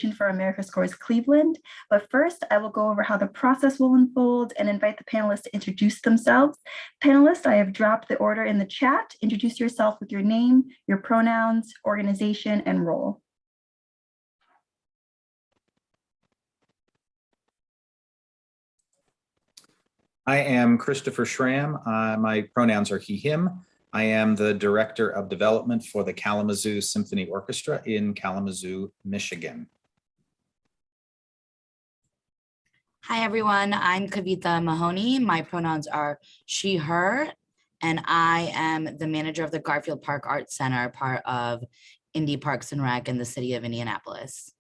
for America Scores Cleveland. But first, I will go over how the process will unfold and invite the panelists to introduce themselves. Panelists, I have dropped the order in the chat. Introduce yourself with your name, your pronouns, organization, and role. I am Christopher Schramm. My pronouns are he, him. I am the Director of Development for the Kalamazoo Symphony Orchestra in Kalamazoo, Michigan. Hi, everyone. I'm Kavitha Mahoney. My pronouns are she, her, and I am the manager of the Garfield Park Arts Center, part of Indy Parks and Rec in the city of Indianapolis.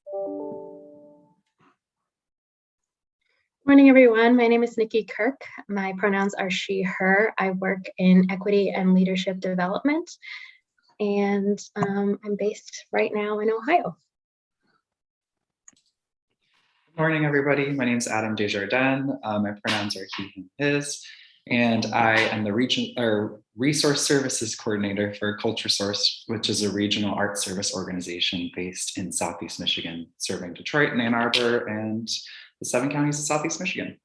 Morning, everyone. My name is Nikki Kirk. My pronouns are she, her. I work in equity and leadership development, and I'm based right now in Ohio. Good morning, everybody. My name is Adam Desjardins. My pronouns are he, him, his, and I am the Resource Services Coordinator for Culture Source, which is a regional arts service organization based in Southeast Michigan, serving Detroit and Ann Arbor and the 7 counties of Southeast Michigan.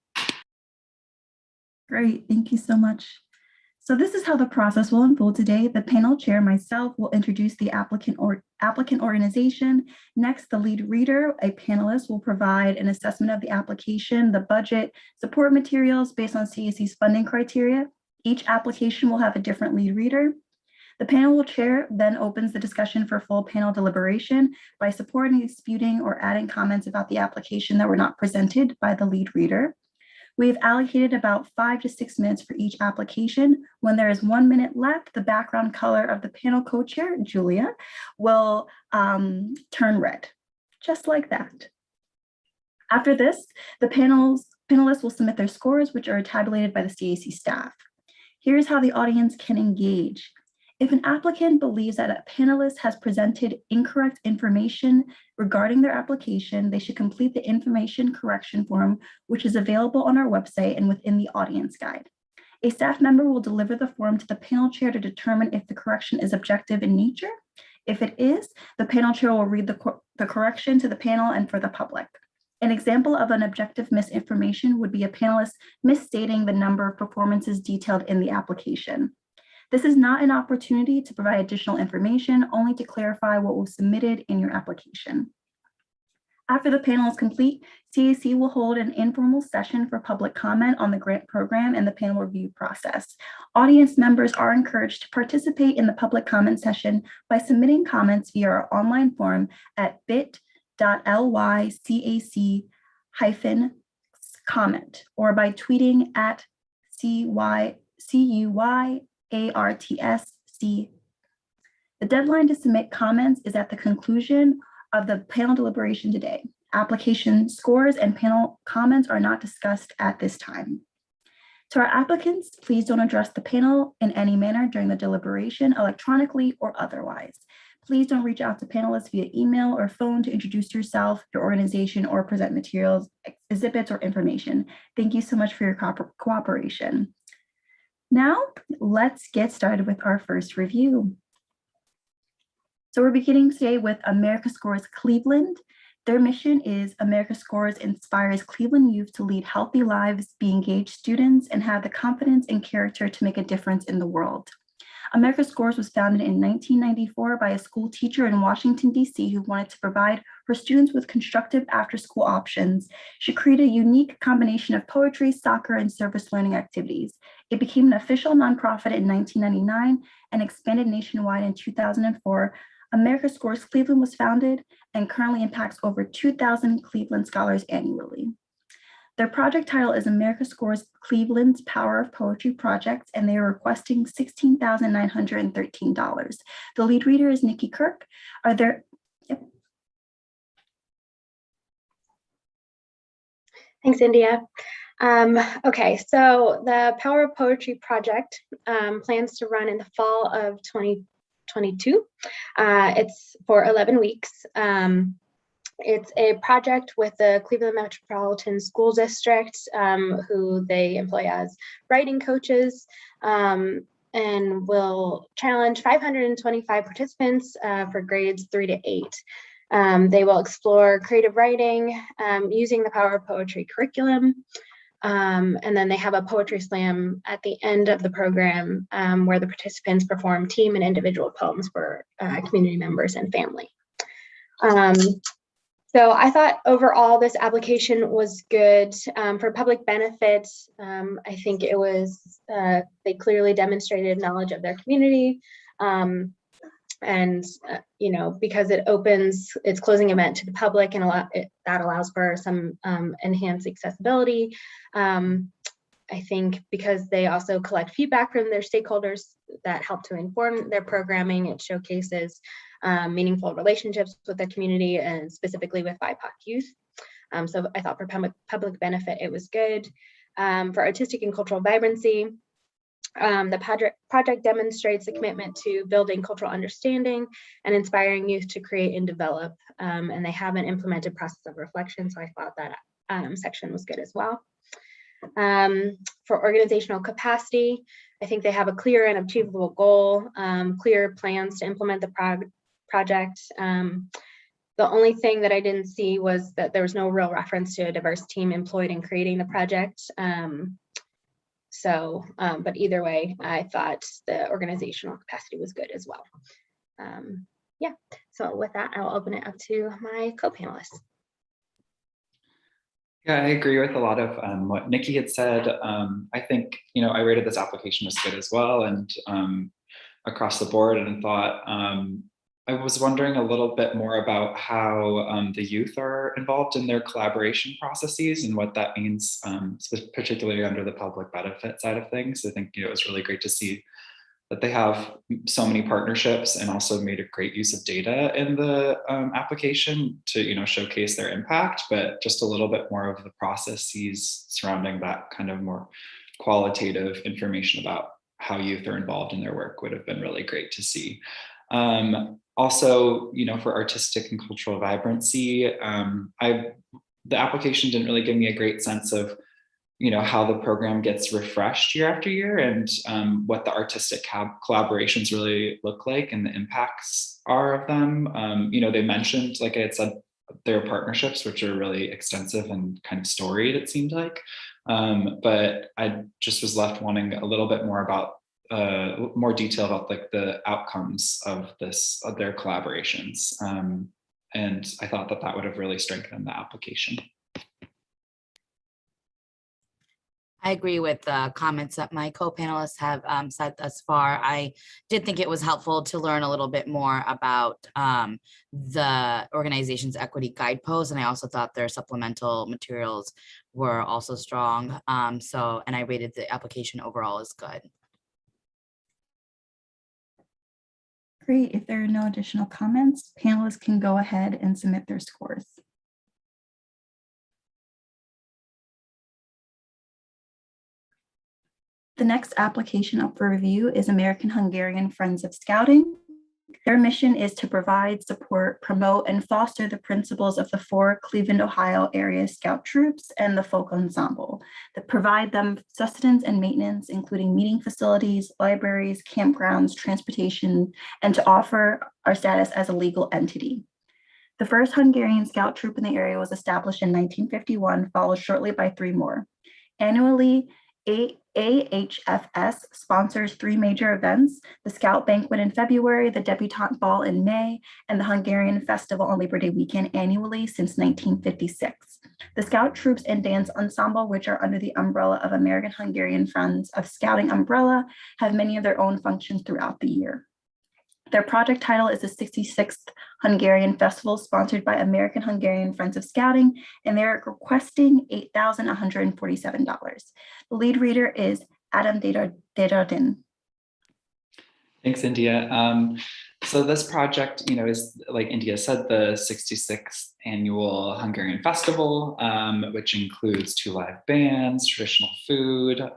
Great, thank you so much. So this is how the process will unfold today. The panel chair, myself, will introduce the applicant organization. Next, the lead reader, a panelist, will provide an assessment of the application, the budget, support materials based on CAC's funding criteria. Each application will have a different lead reader. The panel chair then opens the discussion for full panel deliberation by supporting, disputing, or adding comments about the application that were not presented by the lead reader. We have allocated about 5 to 6 minutes for each application. When there is 1 minute left, the background color of the panel co-chair, Julia, will turn red, just like that. After this, the panelists will submit their scores, which are tabulated by the CAC staff. Here's how the audience can engage. If an applicant believes that a panelist has presented incorrect information regarding their application, they should complete the information correction form, which is available on our website and within the audience guide. A staff member will deliver the form to the panel chair to determine if the correction is objective in nature. If it is, the panel chair will read the correction to the panel and for the public. An example of an objective misinformation would be a panelist misstating the number of performances detailed in the application. This is not an opportunity to provide additional information, only to clarify what was submitted in your application. After the panel is complete, CAC will hold an informal session for public comment on the grant program and the panel review process. Audience members are encouraged to participate in the public comment session by submitting comments via our online form at bit.ly/CAC-comment or by tweeting at CUYARTSC. The deadline to submit comments is at the conclusion of the panel deliberation today. Application scores and panel comments are not discussed at this time. To our applicants, please don't address the panel in any manner during the deliberation, electronically or otherwise. Please don't reach out to panelists via email or phone to introduce yourself, your organization, or present materials, exhibits, or information. Thank you so much for your cooperation. Now, let's get started with our first review. So we're beginning today with America Scores Cleveland. Their mission is America Scores inspires Cleveland youth to lead healthy lives, be engaged students, and have the confidence and character to make a difference in the world. America Scores was founded in 1994 by a school teacher in Washington, D.C. who wanted to provide her students with constructive after-school options. She created a unique combination of poetry, soccer, and service learning activities. It became an official nonprofit in 1999 and expanded nationwide in 2004. America Scores Cleveland was founded and currently impacts over 2,000 Cleveland scholars annually. Their project title is America Scores Cleveland's Power of Poetry Project, and they are requesting $16,913. The lead reader is Nikki Kirk. Yep. Thanks, India. Okay, so the Power of Poetry Project plans to run in the fall of 2022. It's for 11 weeks. It's a project with the Cleveland Metropolitan School District, who they employ as writing coaches, and will challenge 525 participants for grades 3 to 8. They will explore creative writing using the Power of Poetry curriculum. And then they have a poetry slam at the end of the program where the participants perform team and individual poems for community members and family. So I thought overall this application was good for public benefit. I think it was, they clearly demonstrated knowledge of their community. You know, because it opens its closing event to the public and that allows for some enhanced accessibility. I think because they also collect feedback from their stakeholders that help to inform their programming, it showcases meaningful relationships with the community and specifically with BIPOC youth. So I thought for public benefit, it was good. For artistic and cultural vibrancy, the project demonstrates a commitment to building cultural understanding and inspiring youth to create and develop. And they have an implemented process of reflection. So I thought that section was good as well. For organizational capacity, I think they have a clear and achievable goal, clear plans to implement the project. The only thing that I didn't see was that there was no real reference to a diverse team employed in creating the project. But either way, I thought the organizational capacity was good as well. Yeah, so with that, I'll open it up to my co-panelists. Yeah, I agree with a lot of what Nikki had said. I think, you know, I rated this application as good as well and across the board, and thought I was wondering a little bit more about how the youth are involved in their collaboration processes and what that means, particularly under the public benefit side of things. I think, you know, it was really great to see that they have so many partnerships and also made a great use of data in the application to, you know, showcase their impact, but just a little bit more of the processes surrounding that kind of more qualitative information about how youth are involved in their work would have been really great to see. Also, you know, for artistic and cultural vibrancy, the application didn't really give me a great sense of, you know, how the program gets refreshed year after year and what the artistic collaborations really look like and the impacts are of them. You know, they mentioned, like I had said, their partnerships, which are really extensive and kind of storied, it seemed like. But I just was left wanting a little bit more about more detail about like the outcomes of their collaborations. And I thought that that would have really strengthened the application. I agree with the comments that my co-panelists have said thus far. I did think it was helpful to learn a little bit more about the organization's equity guideposts, and I also thought their supplemental materials were also strong. And I rated the application overall as good. Great. If there are no additional comments, panelists can go ahead and submit their scores. The next application up for review is American Hungarian Friends of Scouting. Their mission is to provide, support, promote, and foster the principles of the 4 Cleveland, Ohio area Scout troops and the folk ensemble that provide them sustenance and maintenance, including meeting facilities, libraries, campgrounds, transportation, and to offer our status as a legal entity. The first Hungarian Scout troop in the area was established in 1951, followed shortly by 3 more. Annually, AHFS sponsors 3 major events: the Scout Banquet in February, the Debutante Ball in May, and the Hungarian Festival on Labor Day weekend annually since 1956. The Scout Troops and Dance Ensemble, which are under the umbrella of American Hungarian Friends of Scouting umbrella, have many of their own functions throughout the year. Their project title is the 66th Hungarian Festival, sponsored by American Hungarian Friends of Scouting, and they're requesting $8,147. The lead reader is Adam Desjardins. Thanks, India. So this project, you know, is, like India said, the 66th annual Hungarian Festival, which includes 2 live bands, traditional food,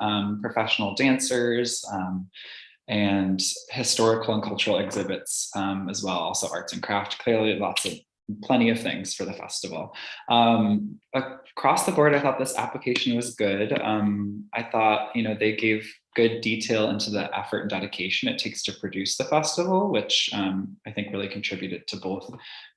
professional dancers, and historical and cultural exhibits as well, also arts and craft. Clearly lots of plenty of things for the festival. Across the board, I thought this application was good. I thought, they gave good detail into the effort and dedication it takes to produce the festival, which I think really contributed to both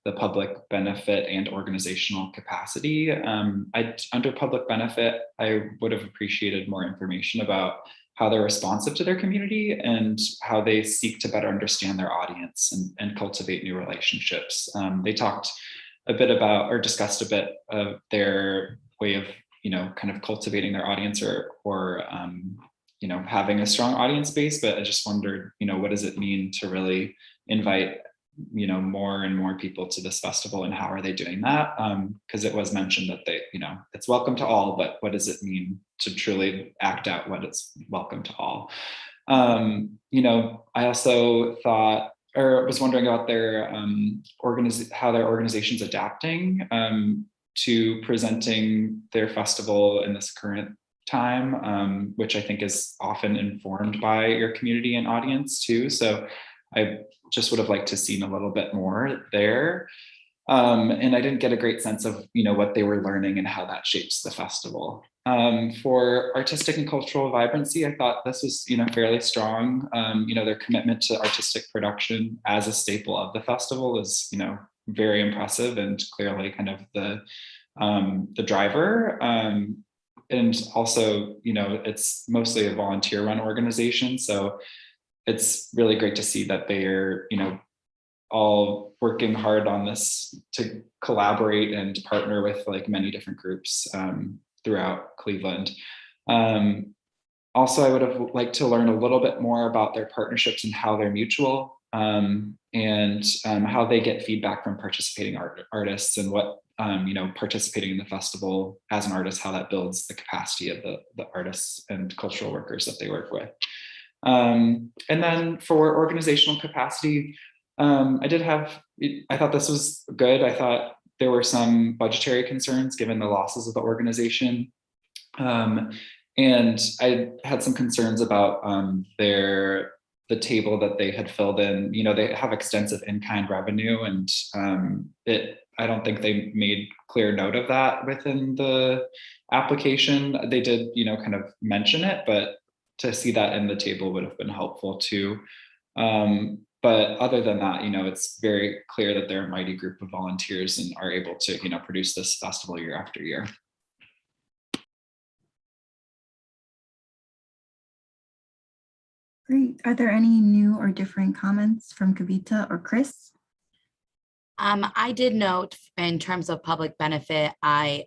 the public benefit and organizational capacity. Under public benefit, I would have appreciated more information about how they're responsive to their community and how they seek to better understand their audience and cultivate new relationships. They talked a bit about, or discussed a bit of their way of, kind of cultivating their audience or having a strong audience base, but I just wondered, what does it mean to really invite more and more people to this festival, and how are they doing that? Because it was mentioned that they, it's welcome to all, but what does it mean to truly act out what it's welcome to all? I also thought, or was wondering about their how their organization's adapting to presenting their festival in this current time, which I think is often informed by your community and audience too. So I just would have liked to seen a little bit more there. And I didn't get a great sense of, what they were learning and how that shapes the festival. For artistic and cultural vibrancy, I thought this was, fairly strong. Their commitment to artistic production as a staple of the festival is, very impressive and clearly kind of the driver. And also, it's mostly a volunteer run organization. So it's really great to see that they're, all working hard on this to collaborate and partner with like many different groups throughout Cleveland. Also, I would have liked to learn a little bit more about their partnerships and how they're mutual, and how they get feedback from participating artists and what, participating in the festival as an artist, how that builds the capacity of the artists and cultural workers that they work with. And then for organizational capacity, I thought this was good. I thought there were some budgetary concerns given the losses of the organization. And I had some concerns about the table that they had filled in. They have extensive in-kind revenue, and I don't think they made clear note of that within the application. They did, kind of mention it, but to see that in the table would have been helpful too. But other than that, it's very clear that they're a mighty group of volunteers and are able to, produce this festival year after year. Great. Are there any new or different comments from Kavita or Chris? I did note in terms of public benefit, I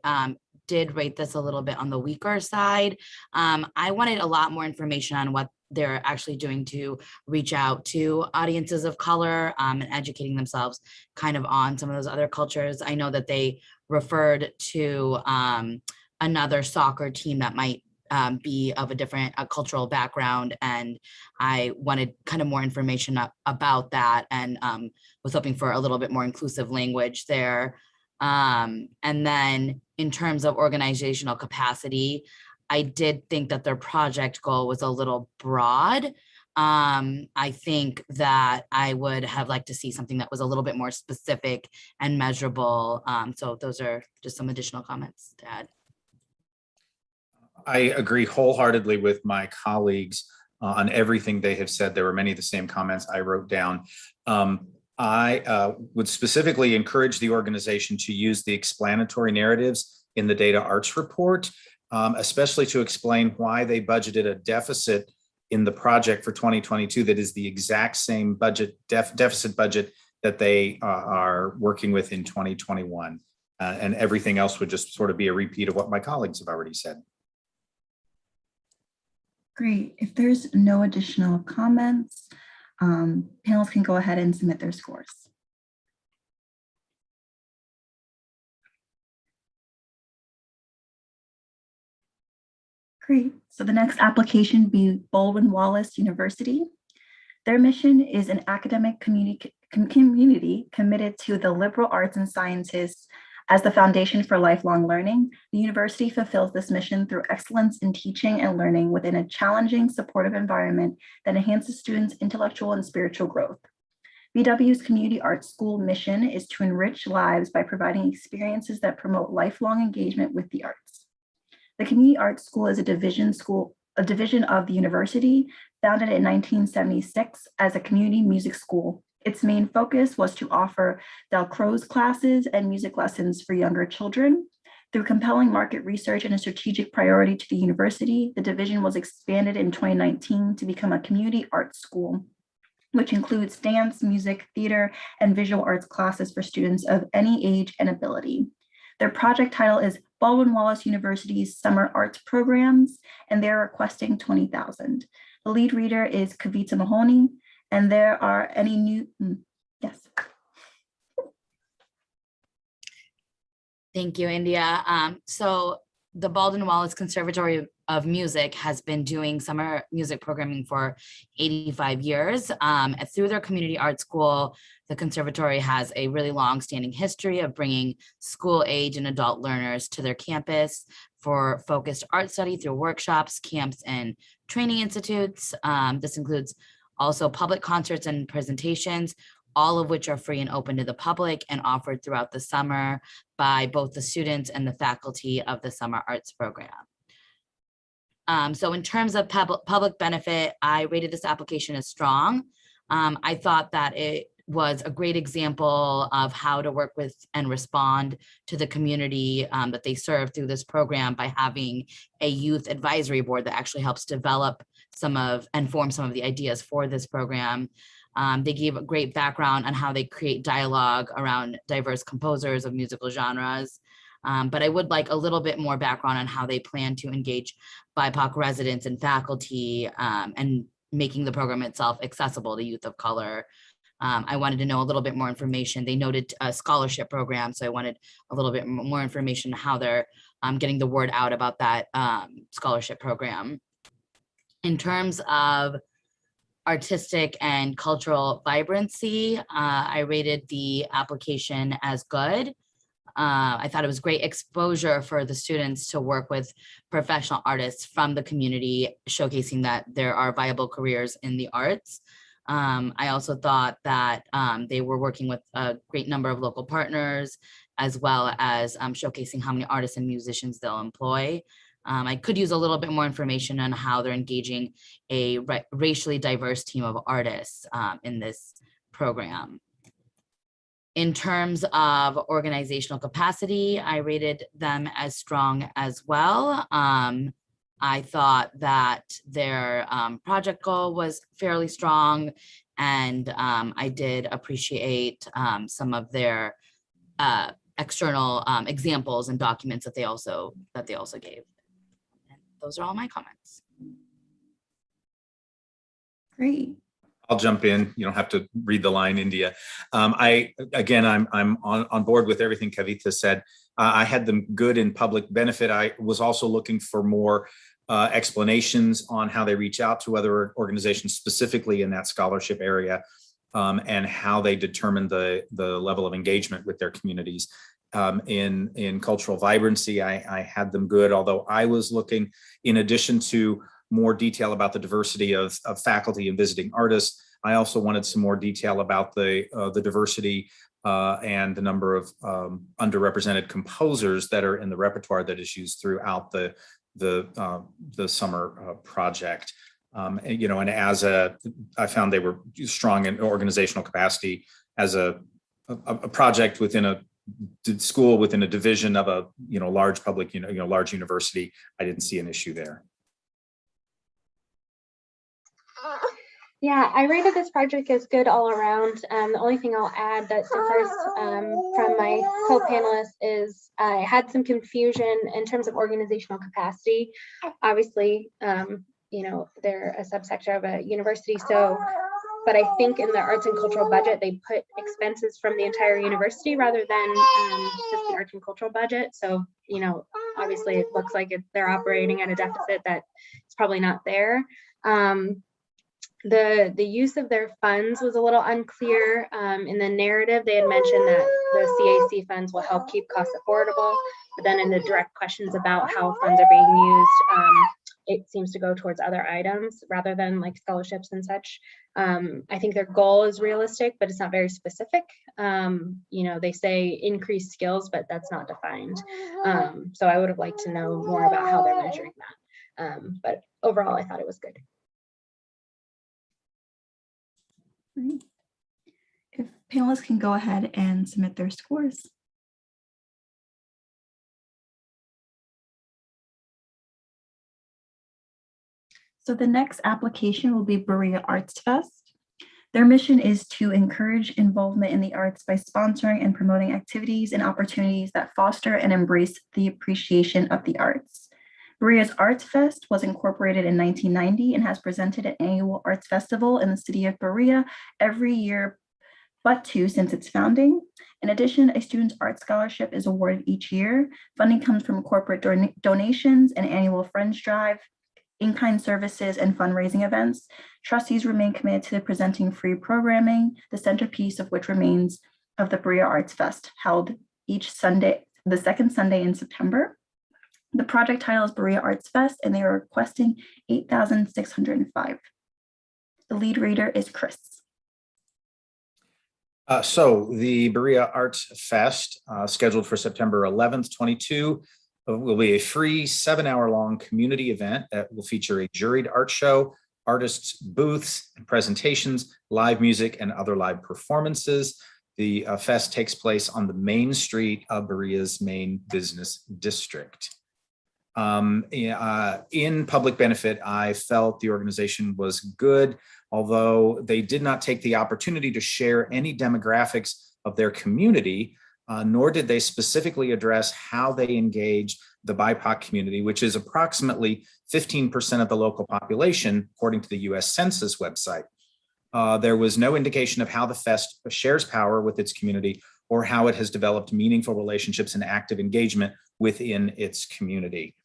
did rate this a little bit on the weaker side. I wanted a lot more information on what they're actually doing to reach out to audiences of color and educating themselves kind of on some of those other cultures. I know that they referred to another soccer team that might be of a different cultural background, and I wanted kind of more information about that, and was hoping for a little bit more inclusive language there. And then in terms of organizational capacity, I did think that their project goal was a little broad. I think that I would have liked to see something that was a little bit more specific and measurable. So those are just some additional comments to add. I agree wholeheartedly with my colleagues on everything they have said. There were many of the same comments I wrote down. I would specifically encourage the organization to use the explanatory narratives in the data arts report, especially to explain why they budgeted a deficit in the project for 2022 that is the exact same budget deficit budget that they are working with in 2021. And everything else would just sort of be a repeat of what my colleagues have already said. Great. If there's no additional comments, panels can go ahead and submit their scores. Great. So the next application be Baldwin Wallace University. Their mission is an academic community committed to the liberal arts and sciences as the foundation for lifelong learning. The university fulfills this mission through excellence in teaching and learning within a challenging, supportive environment that enhances students' intellectual and spiritual growth. BW's Community Arts School mission is to enrich lives by providing experiences that promote lifelong engagement with the arts. The Community Arts School is a division of the university, founded in 1976 as a community music school. Its main focus was to offer Dalcroze classes and music lessons for younger children. Through compelling market research and a strategic priority to the university, the division was expanded in 2019 to become a community arts school, which includes dance, music, theater, and visual arts classes for students of any age and ability. Their project title is Baldwin Wallace University's Summer Arts Programs, and they're requesting $20,000. The lead reader is Kavita Mahoney, and there are any new, yes. Thank you, India. So the Baldwin Wallace Conservatory of Music has been doing summer music programming for 85 years. Through their community art school, the conservatory has a really long-standing history of bringing school age and adult learners to their campus for focused art study through workshops, camps, and training institutes. This includes also public concerts and presentations, all of which are free and open to the public and offered throughout the summer by both the students and the faculty of the summer arts program. So in terms of public benefit, I rated this application as strong. I thought that it was a great example of how to work with and respond to the community that they serve through this program by having a youth advisory board that actually helps develop and form some of the ideas for this program. They gave a great background on how they create dialogue around diverse composers of musical genres. But I would like a little bit more background on how they plan to engage BIPOC residents and faculty and making the program itself accessible to youth of color. I wanted to know a little bit more information. They noted a scholarship program, so I wanted a little bit more information on how they're getting the word out about that scholarship program. In terms of artistic and cultural vibrancy, I rated the application as good. I thought it was great exposure for the students to work with professional artists from the community, showcasing that there are viable careers in the arts. I also thought that they were working with a great number of local partners, as well as showcasing how many artists and musicians they'll employ. I could use a little bit more information on how they're engaging a racially diverse team of artists in this program. In terms of organizational capacity, I rated them as strong as well. I thought that their project goal was fairly strong, and I did appreciate some of their external examples and documents that they also gave. And those are all my comments. Great. I'll jump in. You don't have to read the line, India. I'm on board with everything Kavita said. I had them good in public benefit. I was also looking for more explanations on how they reach out to other organizations, specifically in that scholarship area, and how they determine the level of engagement with their communities. In cultural vibrancy, I had them good, although I was looking, in addition to more detail about the diversity of faculty and visiting artists, I also wanted some more detail about the diversity and the number of underrepresented composers that are in the repertoire that is used throughout the summer project. And I found they were strong in organizational capacity as a project within a school, within a division of a large public, large university. I didn't see an issue there. Yeah, I rated this project as good all around. The only thing I'll add that differs from my co-panelists is I had some confusion in terms of organizational capacity. Obviously, they're a subsector of a university, but I think in the arts and cultural budget, they put expenses from the entire university rather than just the arts and cultural budget. So, obviously it looks like they're operating at a deficit that is probably not there. The use of their funds was a little unclear. In the narrative, they had mentioned that the CAC funds will help keep costs affordable, but then in the direct questions about how funds are being used, it seems to go towards other items rather than like scholarships and such. I think their goal is realistic, but it's not very specific. They say increase skills, but that's not defined. So I would have liked to know more about how they're measuring that. But overall, I thought it was good. Great. If panelists can go ahead and submit their scores. So the next application will be Berea Arts Fest. Their mission is to encourage involvement in the arts by sponsoring and promoting activities and opportunities that foster and embrace the appreciation of the arts. Berea's Arts Fest was incorporated in 1990 and has presented an annual arts festival in the city of Berea every year but two since its founding. In addition, a student's art scholarship is awarded each year. Funding comes from corporate donations, an annual Friends Drive, in-kind services, and fundraising events. Trustees remain committed to presenting free programming, the centerpiece of which remains of the Berea Arts Fest, held each Sunday, the second Sunday in September. The project title is Berea Arts Fest, and they are requesting $8,605. The lead reader is Chris. So the Berea Arts Fest, scheduled for September 11th, 22, will be a free 7-hour-long community event that will feature a juried art show, artists' booths and presentations, live music, and other live performances. The fest takes place on the main street of Berea's main business district. In public benefit, I felt the organization was good, although they did not take the opportunity to share any demographics of their community, nor did they specifically address how they engage the BIPOC community, which is approximately 15% of the local population, according to the U.S. Census website. There was no indication of how the fest shares power with its community or how it has developed meaningful relationships and active engagement within its community.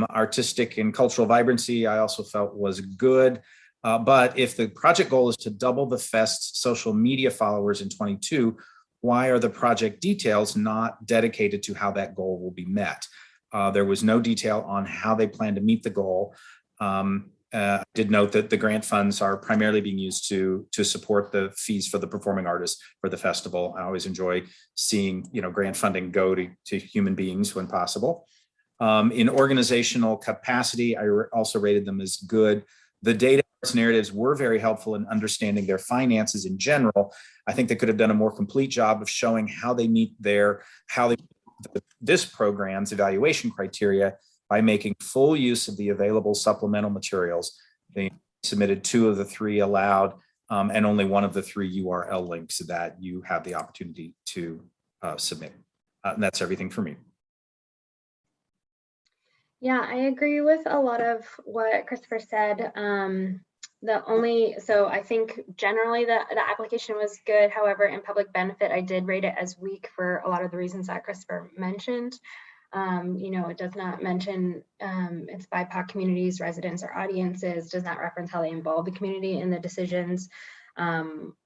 Artistic and cultural vibrancy, I also felt was good. But if the project goal is to double the fest's social media followers in 22, why are the project details not dedicated to how that goal will be met? There was no detail on how they plan to meet the goal. I did note that the grant funds are primarily being used to support the fees for the performing artists for the festival. I always enjoy seeing grant funding go to human beings when possible. In organizational capacity, I also rated them as good. The data narratives were very helpful in understanding their finances in general. I think they could have done a more complete job of showing how they meet this program's evaluation criteria by making full use of the available supplemental materials. They submitted 2 of the 3 allowed and only 1 of the 3 URL links that you have the opportunity to submit. And that's everything for me. Yeah, I agree with a lot of what Christopher said. So I think generally the application was good. However, in public benefit, I did rate it as weak for a lot of the reasons that Christopher mentioned. It does not mention its BIPOC communities, residents, or audiences, does not reference how they involve the community in the decisions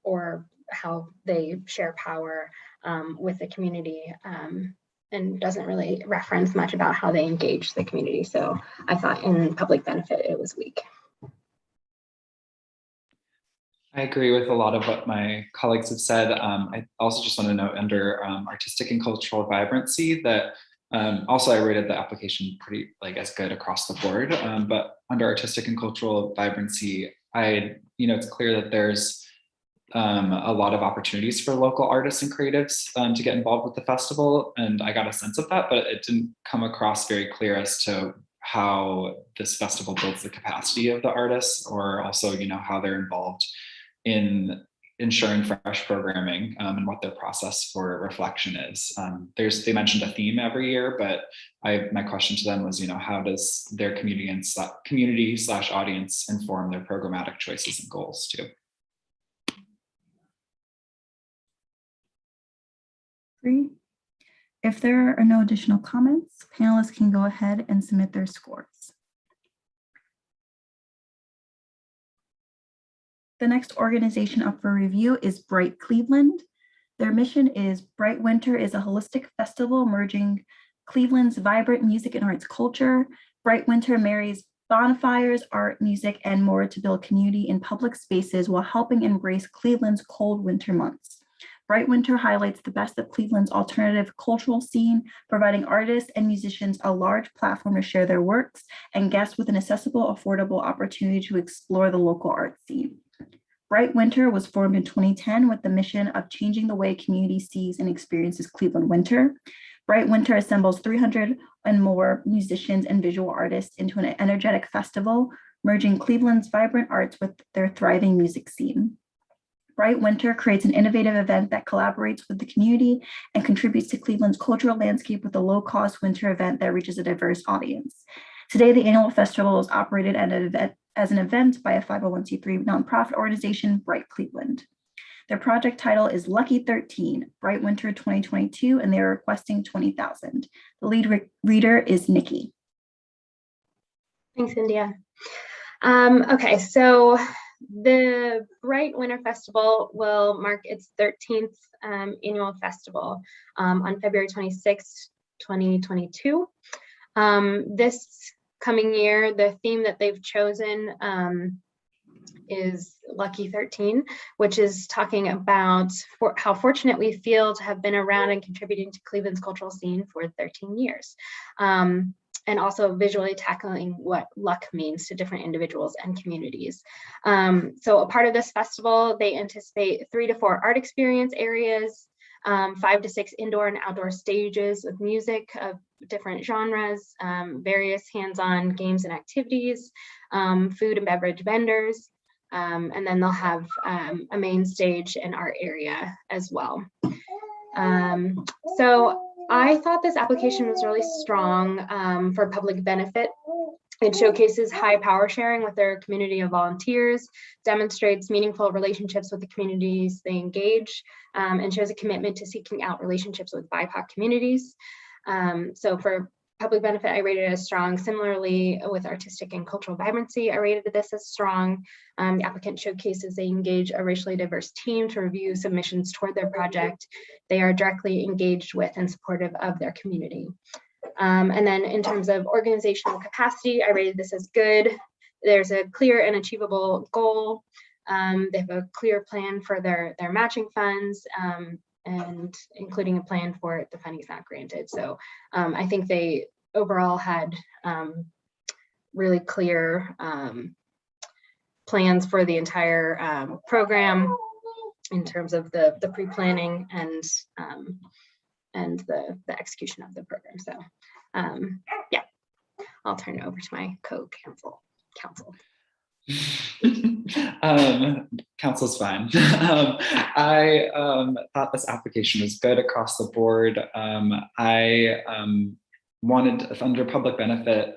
or how they share power with the community. And doesn't really reference much about how they engage the community. So I thought in public benefit, it was weak. I agree with a lot of what my colleagues have said. I also just want to note under artistic and cultural vibrancy that also I rated the application pretty as good across the board. But under artistic and cultural vibrancy, it's clear that there's a lot of opportunities for local artists and creatives to get involved with the festival. And I got a sense of that, but it didn't come across very clear as to how this festival builds the capacity of the artists, or also, how they're involved in ensuring fresh programming and what their process for reflection is. They mentioned a theme every year, but my question to them was, how does their community/audience inform their programmatic choices and goals too? If there are no additional comments, panelists can go ahead and submit their scores. The next organization up for review is Brite Cleveland. Their mission is Bright Winter is a holistic festival merging Cleveland's vibrant music and arts culture. Bright Winter marries bonfires, art, music, and more to build community in public spaces while helping embrace Cleveland's cold winter months. Bright Winter highlights the best of Cleveland's alternative cultural scene, providing artists and musicians a large platform to share their works and guests with an accessible, affordable opportunity to explore the local art scene. Bright Winter was formed in 2010 with the mission of changing the way community sees and experiences Cleveland winter. Bright Winter assembles 300 and more musicians and visual artists into an energetic festival, merging Cleveland's vibrant arts with their thriving music scene. Bright Winter creates an innovative event that collaborates with the community and contributes to Cleveland's cultural landscape with a low-cost winter event that reaches a diverse audience. Today, the annual festival is operated as an event by a 501c3 nonprofit organization, Brite Cleveland. Their project title is Lucky 13, Bright Winter 2022, and they are requesting $20,000. The lead reader is Nikki. Thanks, India. Okay, so the Bright Winter Festival will mark its 13th annual festival on February 26, 2022. This coming year, the theme that they've chosen is Lucky 13, which is talking about how fortunate we feel to have been around and contributing to Cleveland's cultural scene for 13 years. And also visually tackling what luck means to different individuals and communities. So a part of this festival, they anticipate 3 to 4 art experience areas, 5 to 6 indoor and outdoor stages of music of different genres, various hands-on games and activities, food and beverage vendors, and then they'll have a main stage and art area as well. So I thought this application was really strong for public benefit. It showcases high power sharing with their community of volunteers, demonstrates meaningful relationships with the communities they engage, and shows a commitment to seeking out relationships with BIPOC communities. So for public benefit, I rated it as strong. Similarly, with artistic and cultural vibrancy, I rated this as strong. The applicant showcases they engage a racially diverse team to review submissions toward their project. They are directly engaged with and supportive of their community. And then in terms of organizational capacity, I rated this as good. There's a clear and achievable goal. They have a clear plan for their matching funds, and including a plan for if the funding is not granted. So I think they overall had really clear plans for the entire program in terms of the pre-planning and the execution of the program. So yeah, I'll turn it over to my co-counsel. Council's fine. I thought this application was good across the board. I wanted, under public benefit,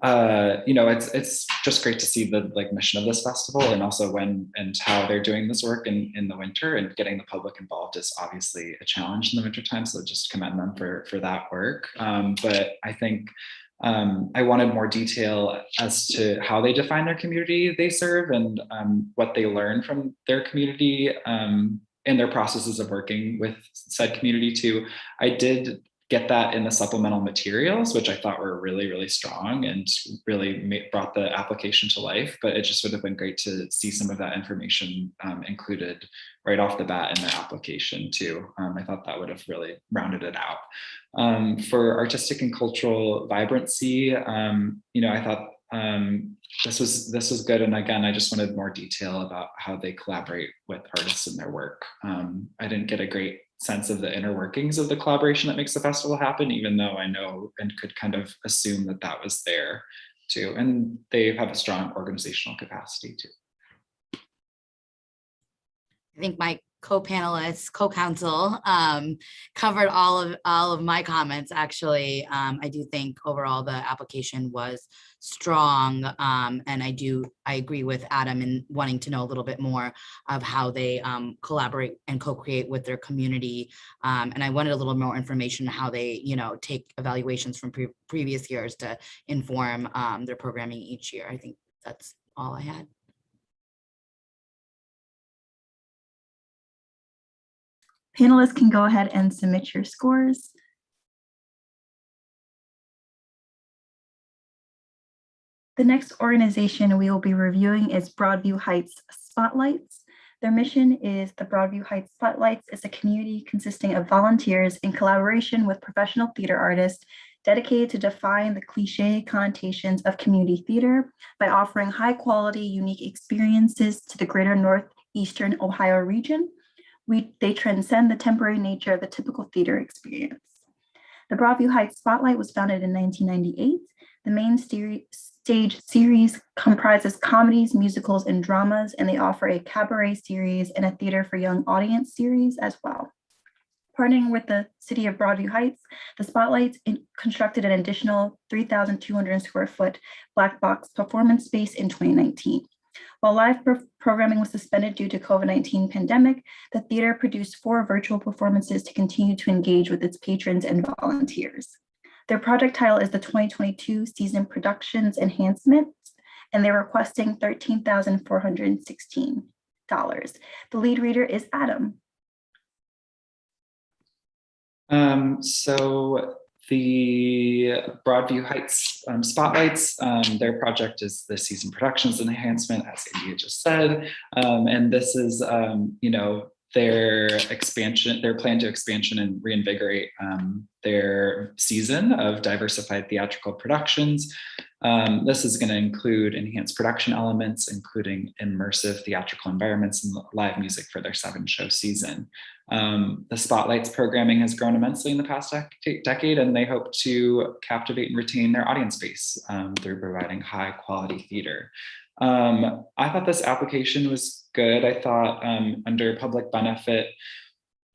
it's just great to see the mission of this festival, and also when and how they're doing this work in the winter, and getting the public involved is obviously a challenge in the winter time. So just commend them for that work. But I think I wanted more detail as to how they define their community they serve, and what they learn from their community in their processes of working with said community too. I did get that in the supplemental materials, which I thought were really, really strong and really brought the application to life, but it just would have been great to see some of that information included right off the bat in their application too. I thought that would have really rounded it out. For artistic and cultural vibrancy, I thought this was good. And again, I just wanted more detail about how they collaborate with artists in their work. I didn't get a great sense of the inner workings of the collaboration that makes the festival happen, even though I know and could kind of assume that that was there too. And they have a strong organizational capacity too. I think my co-panelists, co-counsel covered all of my comments. Actually, I do think overall the application was strong, and I agree with Adam in wanting to know a little bit more of how they collaborate and co-create with their community. And I wanted a little more information on how they, take evaluations from previous years to inform their programming each year. I think that's all I had. Panelists can go ahead and submit your scores. The next organization we will be reviewing is Broadview Heights Spotlights. Their mission is the Broadview Heights Spotlights is a community consisting of volunteers in collaboration with professional theater artists dedicated to defying the cliche connotations of community theater by offering high quality, unique experiences to the greater Northeastern Ohio region. They transcend the temporary nature of the typical theater experience. The Broadview Heights Spotlight was founded in 1998. The main stage series comprises comedies, musicals, and dramas, and they offer a cabaret series and a theater for young audience series as well. Partnering with the city of Broadview Heights, the Spotlights constructed an additional 3,200 square foot black box performance space in 2019. While live programming was suspended due to COVID-19 pandemic, the theater produced 4 virtual performances to continue to engage with its patrons and volunteers. Their project title is the 2022 Season Productions Enhancement, and they're requesting $13,416. The lead reader is Adam. So the Broadview Heights Spotlights, their project is the Season Productions Enhancement, as India just said. And this is, their expansion, their plan to expansion and reinvigorate their season of diversified theatrical productions. This is going to include enhanced production elements, including immersive theatrical environments and live music for their 7-show season. The Spotlights programming has grown immensely in the past decade, and they hope to captivate and retain their audience base through providing high quality theater. I thought this application was good. I thought under public benefit,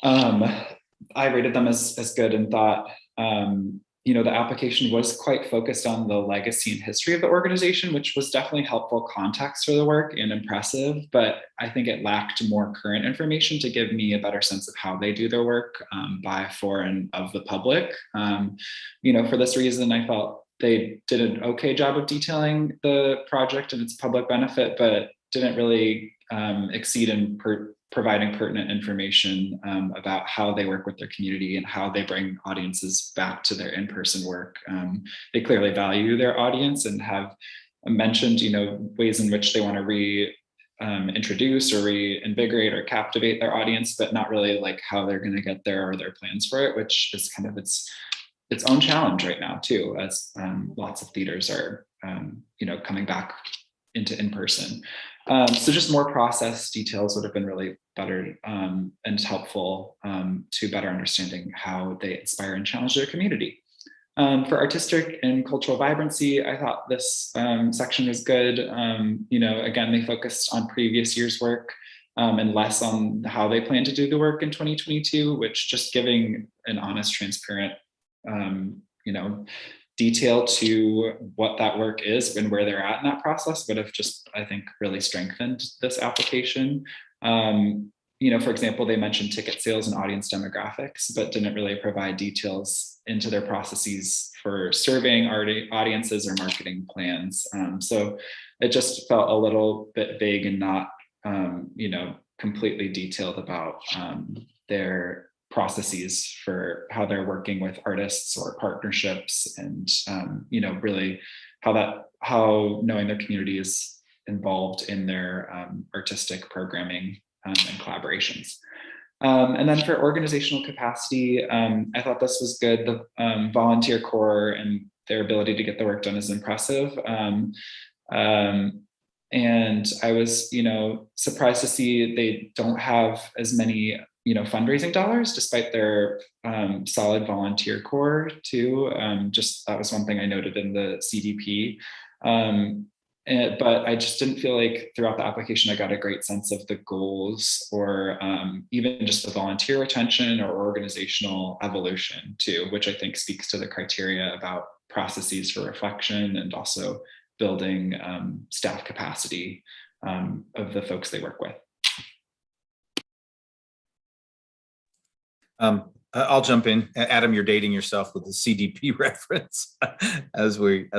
I rated them as good and thought, the application was quite focused on the legacy and history of the organization, which was definitely helpful context for the work and impressive, but I think it lacked more current information to give me a better sense of how they do their work by, for, and of the public. For this reason, I felt they did an okay job of detailing the project and its public benefit, but didn't really exceed in providing pertinent information about how they work with their community and how they bring audiences back to their in-person work. They clearly value their audience and have mentioned, ways in which they want to reintroduce or reinvigorate or captivate their audience, but not really like how they're going to get there or their plans for it, which is kind of its own challenge right now too, as lots of theaters are, coming back into in-person. So just more process details would have been really better and helpful to better understanding how they inspire and challenge their community. For artistic and cultural vibrancy, I thought this section was good. Again, they focused on previous year's work and less on how they plan to do the work in 2022, which just giving an honest, transparent, detail to what that work is and where they're at in that process would have just, I think, really strengthened this application. For example, they mentioned ticket sales and audience demographics, but didn't really provide details into their processes for surveying audiences or marketing plans. So it just felt a little bit vague and not, completely detailed about their processes for how they're working with artists or partnerships, and really how knowing their community is involved in their artistic programming and collaborations. And then for organizational capacity, I thought this was good. The volunteer core and their ability to get the work done is impressive. And I was, surprised to see they don't have as many fundraising dollars, despite their solid volunteer core too. Just that was one thing I noted in the CDP. But I just didn't feel like throughout the application I got a great sense of the goals or even just the volunteer retention or organizational evolution too, which I think speaks to the criteria about processes for reflection and also building staff capacity of the folks they work with. I'll jump in. Adam, you're dating yourself with the CDP reference, as we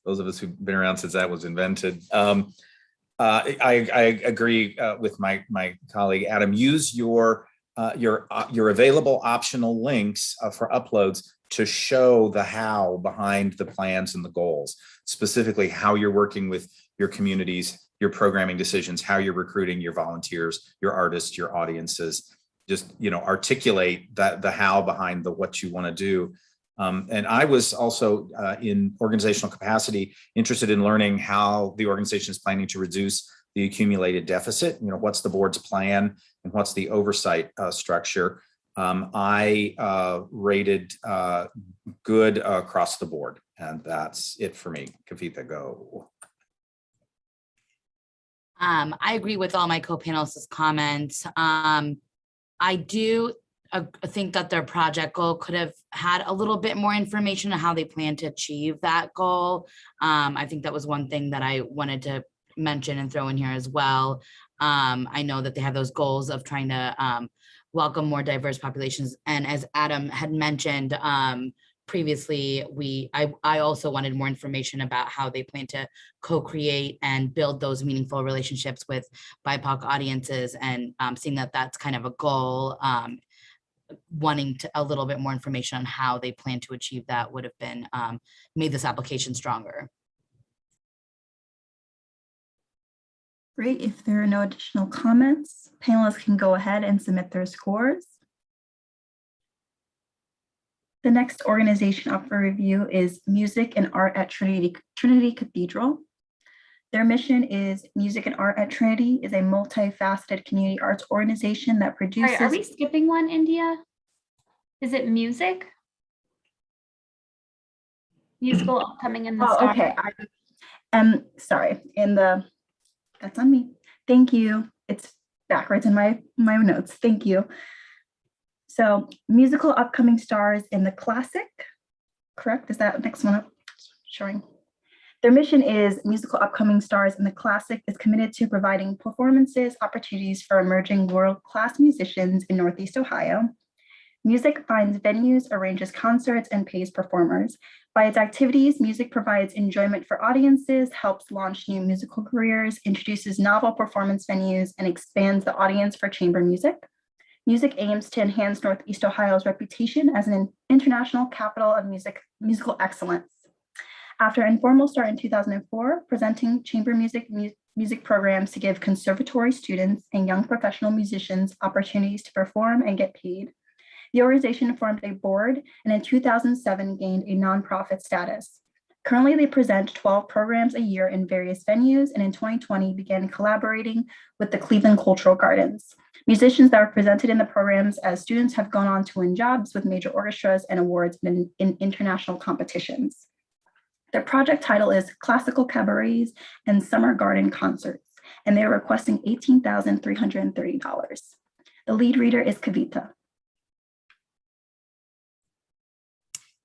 those of us who've been around since that was invented. I agree with my colleague Adam. Use your available optional links for uploads to show the how behind the plans and the goals, specifically how you're working with your communities, your programming decisions, how you're recruiting your volunteers, your artists, your audiences. Just, you know, articulate that the how behind the what you want to do. And I was also in organizational capacity interested in learning how the organization is planning to reduce the accumulated deficit. You know, what's the board's plan and what's the oversight structure? I rated good across the board, and that's it for me. Kavitha, go. I agree with all my co-panelists' comments. I do think that their project goal could have had a little bit more information on how they plan to achieve that goal. I think that was one thing that I wanted to mention and throw in here as well. I know that they have those goals of trying to welcome more diverse populations. And as Adam had mentioned previously, I also wanted more information about how they plan to co-create and build those meaningful relationships with BIPOC audiences, and seeing that that's kind of a goal. Wanting a little bit more information on how they plan to achieve that would have been made this application stronger. Great. If there are no additional comments, panelists can go ahead and submit their scores. The next organization up for review is Music and Art at Trinity Cathedral. Their mission is Music and Art at Trinity is a multifaceted community arts organization that produces. Sorry, are we skipping one, India? Is it music? Musical upcoming in the Oh, okay. Sorry. That's on me. Thank you. It's backwards in my notes. Thank you. So musical upcoming stars in the classic, correct? Is that next one up? Showing. Their mission is musical upcoming stars in the classic is committed to providing performances, opportunities for emerging world-class musicians in Northeast Ohio. Music finds venues, arranges concerts, and pays performers. By its activities, music provides enjoyment for audiences, helps launch new musical careers, introduces novel performance venues, and expands the audience for chamber music. Music aims to enhance Northeast Ohio's reputation as an international capital of musical excellence. After informal start in 2004, presenting chamber music programs to give conservatory students and young professional musicians opportunities to perform and get paid. The organization formed a board and in 2007 gained a nonprofit status. Currently, they present 12 programs a year in various venues, and in 2020 began collaborating with the Cleveland Cultural Gardens. Musicians that are presented in the programs as students have gone on to win jobs with major orchestras and awards in international competitions. Their project title is Classical Cabarets and Summer Garden Concerts, and they are requesting $18,330. The lead reader is Kavitha.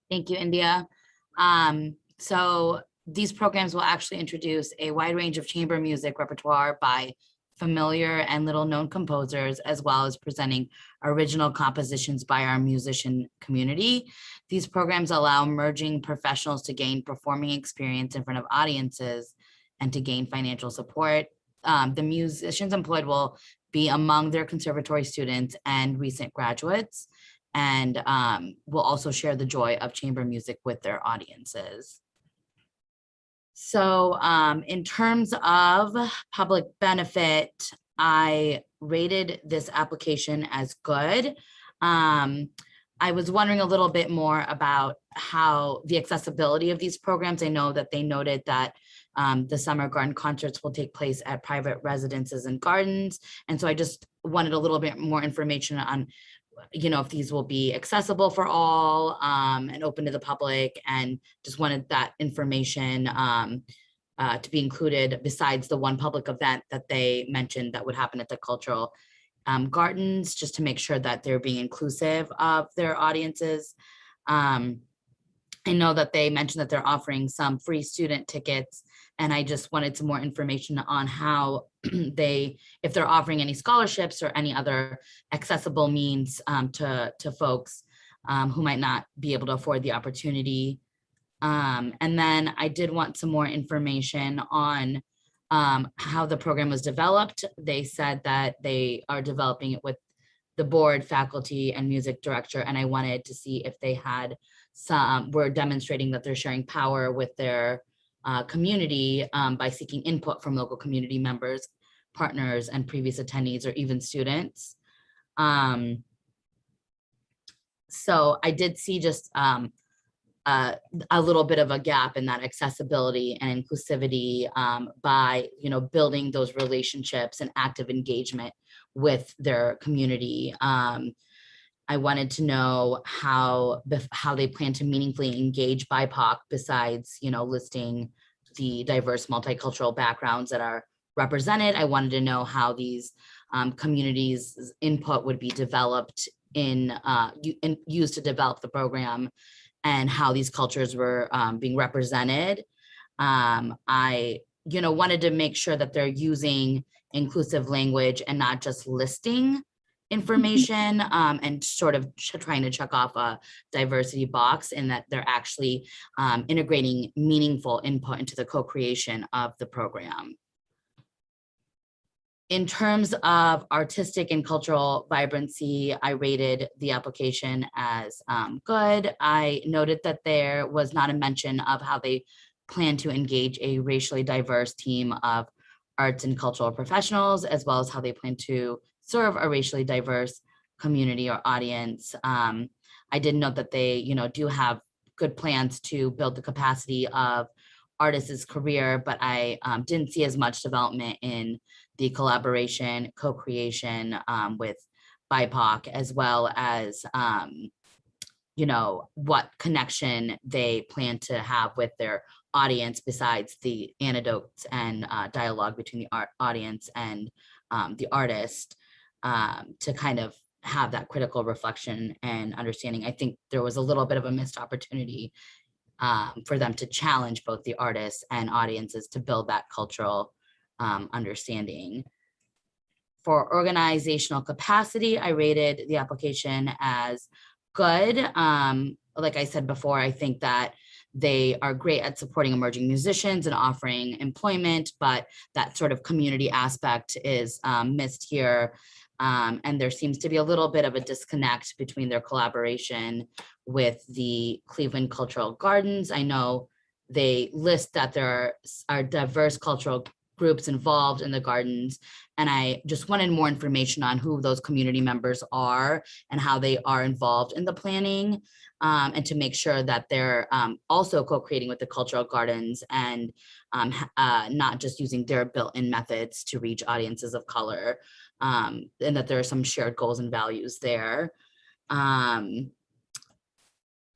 Thank you, India. So these programs will actually introduce a wide range of chamber music repertoire by familiar and little known composers, as well as presenting original compositions by our musician community. These programs allow emerging professionals to gain performing experience in front of audiences and to gain financial support. The musicians employed will be among their conservatory students and recent graduates, and will also share the joy of chamber music with their audiences. So in terms of public benefit, I rated this application as good. I was wondering a little bit more about how the accessibility of these programs. I know that they noted that the summer garden concerts will take place at private residences and gardens. And so I just wanted a little bit more information on, you know, if these will be accessible for all and open to the public, and just wanted that information to be included besides the one public event that they mentioned that would happen at the cultural gardens, just to make sure that they're being inclusive of their audiences. I know that they mentioned that they're offering some free student tickets, and I just wanted some more information on how if they're offering any scholarships or any other accessible means to folks who might not be able to afford the opportunity. And then I did want some more information on how the program was developed. They said that they are developing it with the board, faculty, and music director, and I wanted to see if they had some were demonstrating that they're sharing power with their community by seeking input from local community members, partners, and previous attendees, or even students. So I did see just a little bit of a gap in that accessibility and inclusivity by, building those relationships and active engagement with their community. I wanted to know how they plan to meaningfully engage BIPOC besides, listing the diverse multicultural backgrounds that are represented. I wanted to know how these communities' input would be developed used to develop the program, and how these cultures were being represented. I, wanted to make sure that they're using inclusive language and not just listing information and sort of trying to check off a diversity box, and that they're actually integrating meaningful input into the co-creation of the program. In terms of artistic and cultural vibrancy, I rated the application as good. I noted that there was not a mention of how they plan to engage a racially diverse team of arts and cultural professionals, as well as how they plan to serve a racially diverse community or audience. I did note that they, do have good plans to build the capacity of artists' career, but I didn't see as much development in the collaboration, co-creation with BIPOC, as well as, what connection they plan to have with their audience besides the anecdotes and dialogue between the audience and the artist, to kind of have that critical reflection and understanding. I think there was a little bit of a missed opportunity for them to challenge both the artists and audiences to build that cultural understanding. For organizational capacity, I rated the application as good. Like I said before, I think that they are great at supporting emerging musicians and offering employment, but that sort of community aspect is missed here. And there seems to be a little bit of a disconnect between their collaboration with the Cleveland Cultural Gardens. I know they list that there are diverse cultural groups involved in the gardens, and I just wanted more information on who those community members are and how they are involved in the planning, and to make sure that they're also co-creating with the cultural gardens and not just using their built-in methods to reach audiences of color, and that there are some shared goals and values there.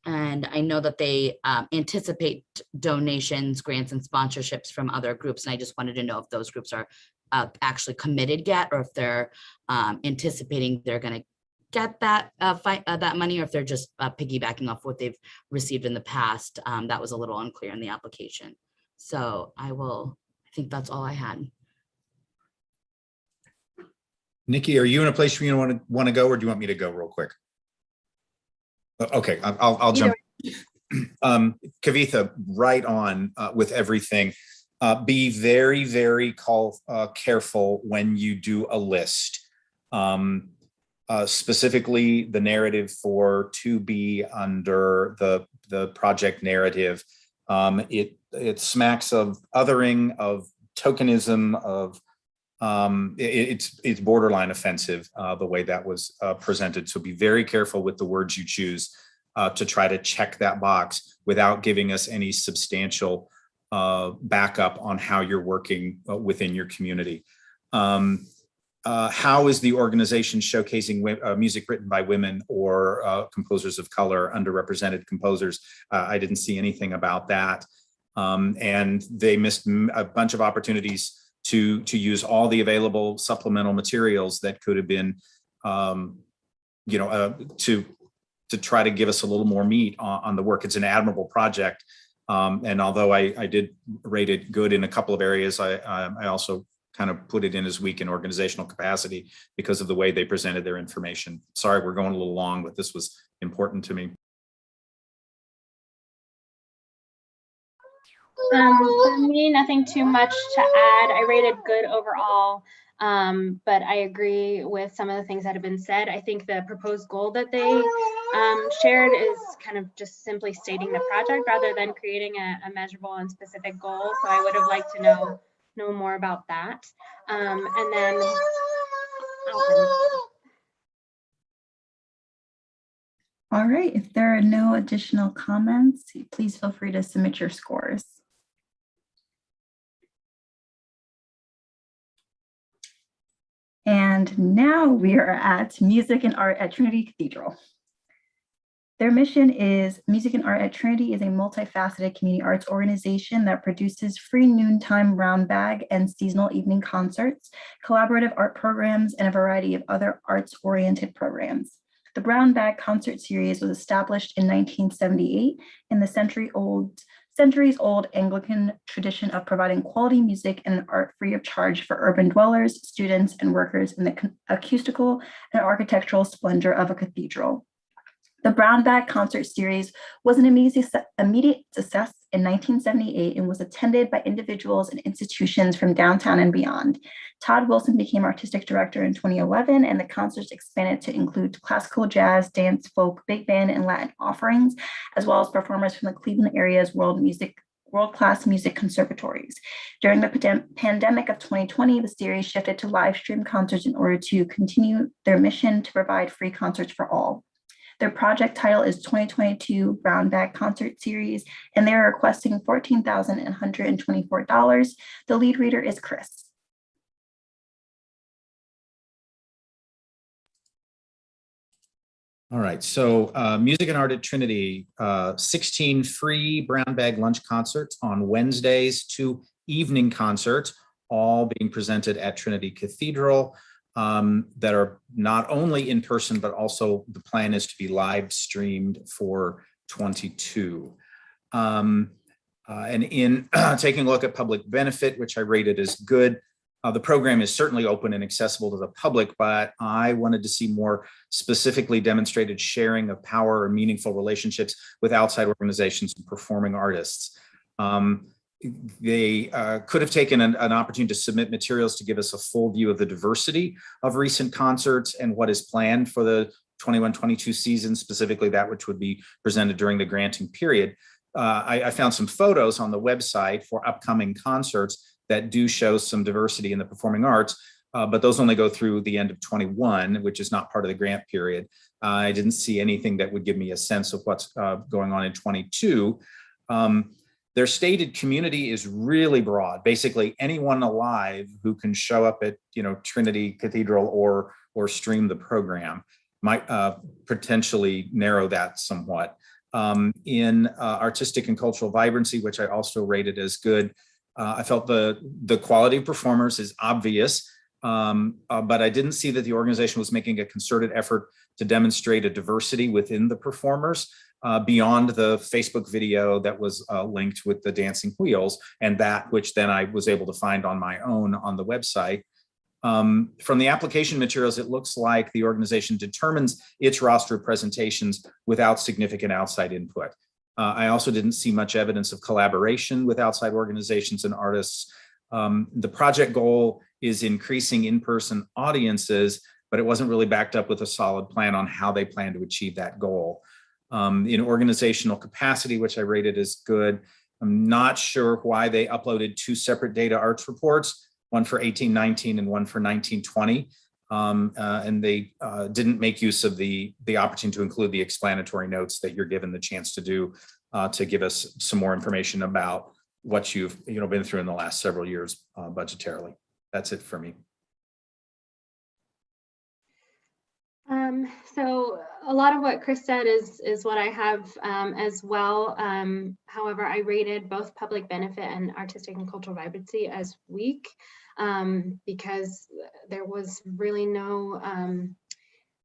And I know that they anticipate donations, grants, and sponsorships from other groups. And I just wanted to know if those groups are actually committed yet, or if they're anticipating they're going to get that that money, or if they're just piggybacking off what they've received in the past. That was a little unclear in the application. So I think that's all I had. Nikki, are you in a place where you want to go, or do you want me to go real quick? Okay, I'll jump. Kavitha, right on with everything. Be very, very careful when you do a list. Specifically, the narrative for to be under the project narrative. It smacks of othering, of tokenism, of it's borderline offensive the way that was presented. So be very careful with the words you choose to try to check that box without giving us any substantial backup on how you're working within your community. How is the organization showcasing music written by women or composers of color, underrepresented composers? I didn't see anything about that. And they missed a bunch of opportunities to use all the available supplemental materials that could have been, to try to give us a little more meat on the work. It's an admirable project. And although I did rate it good in a couple of areas, I also kind of put it in as weak in organizational capacity because of the way they presented their information. Sorry, we're going a little long, but this was important to me. For me, nothing too much to add. I rated good overall. but I agree with some of the things that have been said. I think the proposed goal that they shared is kind of just simply stating the project rather than creating a measurable and specific goal. So I would have liked to know more about that. And then All right, if there are no additional comments, please feel free to submit your scores. And now we are at Music and Art at Trinity Cathedral. Their mission is Music and Art at Trinity is a multifaceted community arts organization that produces free noontime brown bag and seasonal evening concerts, collaborative art programs, and a variety of other arts-oriented programs. The Brown Bag Concert Series was established in 1978 in the centuries-old Anglican tradition of providing quality music and art free of charge for urban dwellers, students, and workers in the acoustical and architectural splendor of a cathedral. The Brown Bag Concert Series was an immediate success in 1978 and was attended by individuals and institutions from downtown and beyond. Todd Wilson became artistic director in 2011, and the concerts expanded to include classical, jazz, dance, folk, big band, and Latin offerings, as well as performers from the Cleveland area's world-class music conservatories. During the pandemic of 2020, the series shifted to live stream concerts in order to continue their mission to provide free concerts for all. Their project title is 2022 Brown Bag Concert Series, and they are requesting $14,124. The lead reader is Chris. All right, so Music and Art at Trinity, 16 free brown bag lunch concerts on Wednesdays, 2 evening concerts, all being presented at Trinity Cathedral. That are not only in person, but also the plan is to be live streamed for 22. And in taking a look at public benefit, which I rated as good, the program is certainly open and accessible to the public, but I wanted to see more specifically demonstrated sharing of power or meaningful relationships with outside organizations and performing artists. They could have taken an opportunity to submit materials to give us a full view of the diversity of recent concerts and what is planned for the 21-22 season, specifically that which would be presented during the granting period. I found some photos on the website for upcoming concerts that do show some diversity in the performing arts, but those only go through the end of 21, which is not part of the grant period. I didn't see anything that would give me a sense of what's going on in 22. Their stated community is really broad. Basically, anyone alive who can show up at Trinity Cathedral or stream the program might potentially narrow that somewhat. In artistic and cultural vibrancy, which I also rated as good, I felt the quality of performers is obvious, but I didn't see that the organization was making a concerted effort to demonstrate a diversity within the performers. Beyond the Facebook video that was linked with the dancing wheels, and that which then I was able to find on my own on the website. From the application materials, it looks like the organization determines its roster of presentations without significant outside input. I also didn't see much evidence of collaboration with outside organizations and artists. The project goal is increasing in-person audiences, but it wasn't really backed up with a solid plan on how they plan to achieve that goal. In organizational capacity, which I rated as good, I'm not sure why they uploaded 2 separate data arts reports, one for 18-19 and one for 19-20. And they didn't make use of the opportunity to include the explanatory notes that you're given the chance to do to give us some more information about what you've been through in the last several years budgetarily. That's it for me. So a lot of what Chris said is what I have as well. However, I rated both public benefit and artistic and cultural vibrancy as weak because there was really no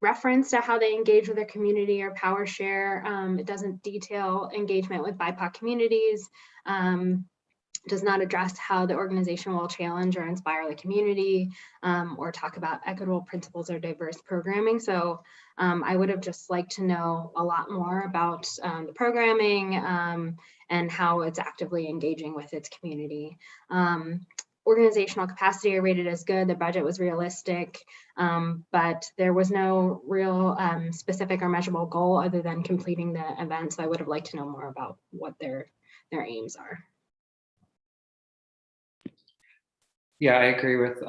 reference to how they engage with their community or power share. It doesn't detail engagement with BIPOC communities. Does not address how the organization will challenge or inspire the community or talk about equitable principles or diverse programming. So I would have just liked to know a lot more about the programming and how it's actively engaging with its community. organizational capacity I rated as good. The budget was realistic, but there was no real specific or measurable goal other than completing the event. So I would have liked to know more about what their aims are. Yeah, I agree with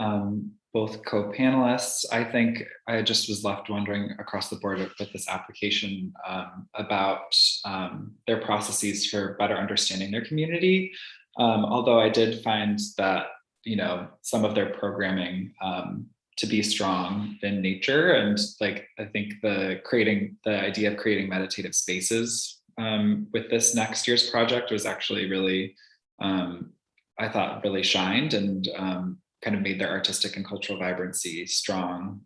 both co-panelists. I think I just was left wondering across the board with this application about their processes for better understanding their community. Although I did find that, you know, some of their programming to be strong in nature, and like I think the idea of creating meditative spaces with this next year's project was actually really, I thought, really shined and kind of made their artistic and cultural vibrancy strong,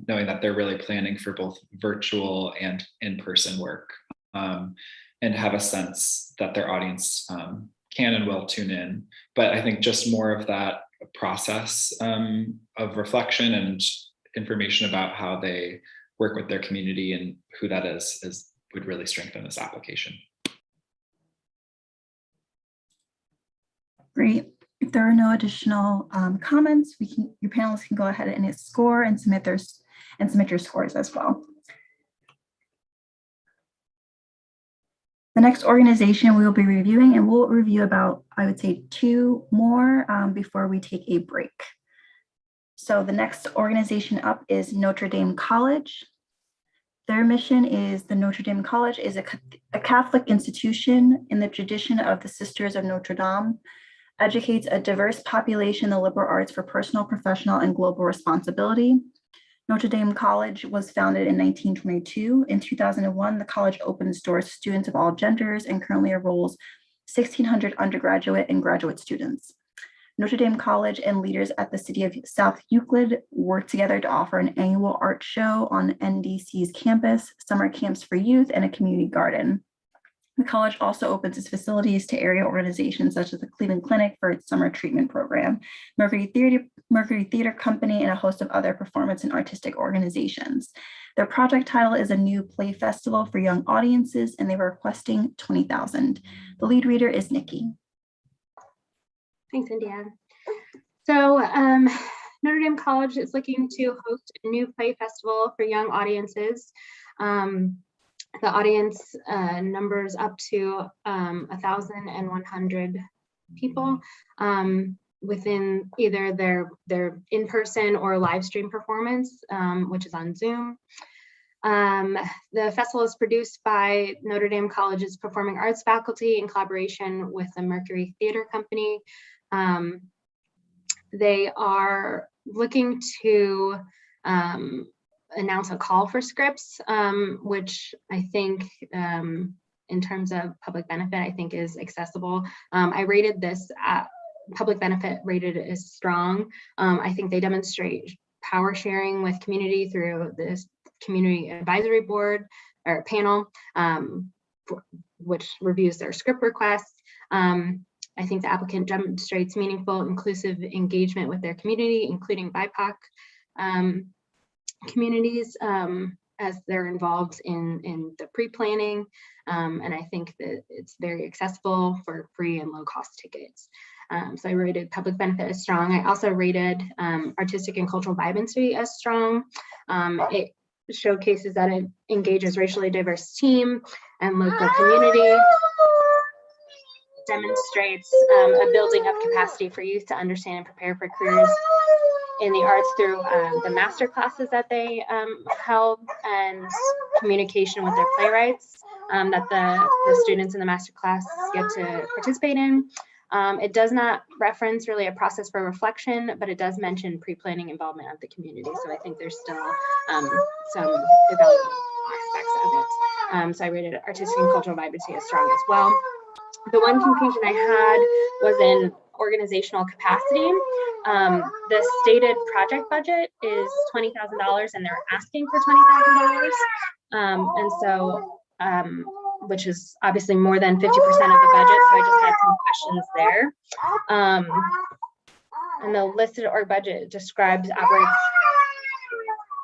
knowing that they're really planning for both virtual and in-person work, and have a sense that their audience can and will tune in. But I think just more of that process of reflection and information about how they work with their community and who that is would really strengthen this application. Great. If there are no additional comments, your panelists can go ahead and hit score and submit your scores as well. The next organization we will be reviewing, and we'll review about, I would say, 2 more before we take a break. So the next organization up is Notre Dame College. Their mission is the Notre Dame College is a Catholic institution in the tradition of the Sisters of Notre Dame, educates a diverse population in the liberal arts for personal, professional, and global responsibility. Notre Dame College was founded in 1922. In 2001, the college opened its doors to students of all genders and currently enrolls 1,600 undergraduate and graduate students. Notre Dame College and leaders at the city of South Euclid work together to offer an annual art show on NDC's campus, summer camps for youth, and a community garden. The college also opens its facilities to area organizations such as the Cleveland Clinic for its summer treatment program, Mercury Theater Company, and a host of other performance and artistic organizations. Their project title is a new play festival for young audiences, and they were requesting $20,000. The lead reader is Nikki. Thanks, India. So Notre Dame College is looking to host a new play festival for young audiences. The audience numbers up to 1,100 people within either their in-person or live stream performance, which is on Zoom. The festival is produced by Notre Dame College's performing arts faculty in collaboration with the Mercury Theater Company. They are looking to announce a call for scripts, which I think in terms of public benefit, I think is accessible. I rated this public benefit rated as strong. I think they demonstrate power sharing with community through this community advisory board or panel, which reviews their script requests. I think the applicant demonstrates meaningful, inclusive engagement with their community, including BIPOC communities, as they're involved in the pre-planning. And I think that it's very accessible for free and low cost tickets. So I rated public benefit as strong. I also rated artistic and cultural vibrancy as strong. It showcases that it engages racially diverse team and local community, demonstrates a building of capacity for youth to understand and prepare for careers in the arts through the master classes that they held and communication with their playwrights that the students in the master class get to participate in. It does not reference really a process for reflection, but it does mention pre-planning involvement of the community. So I think there's still some development aspects of it. So I rated artistic and cultural vibrancy as strong as well. The one confusion I had was in organizational capacity. The stated project budget is $20,000 and they're asking for $20,000. And so, which is obviously more than 50% of the budget. So I just had some questions there. And the listed org budget describes operates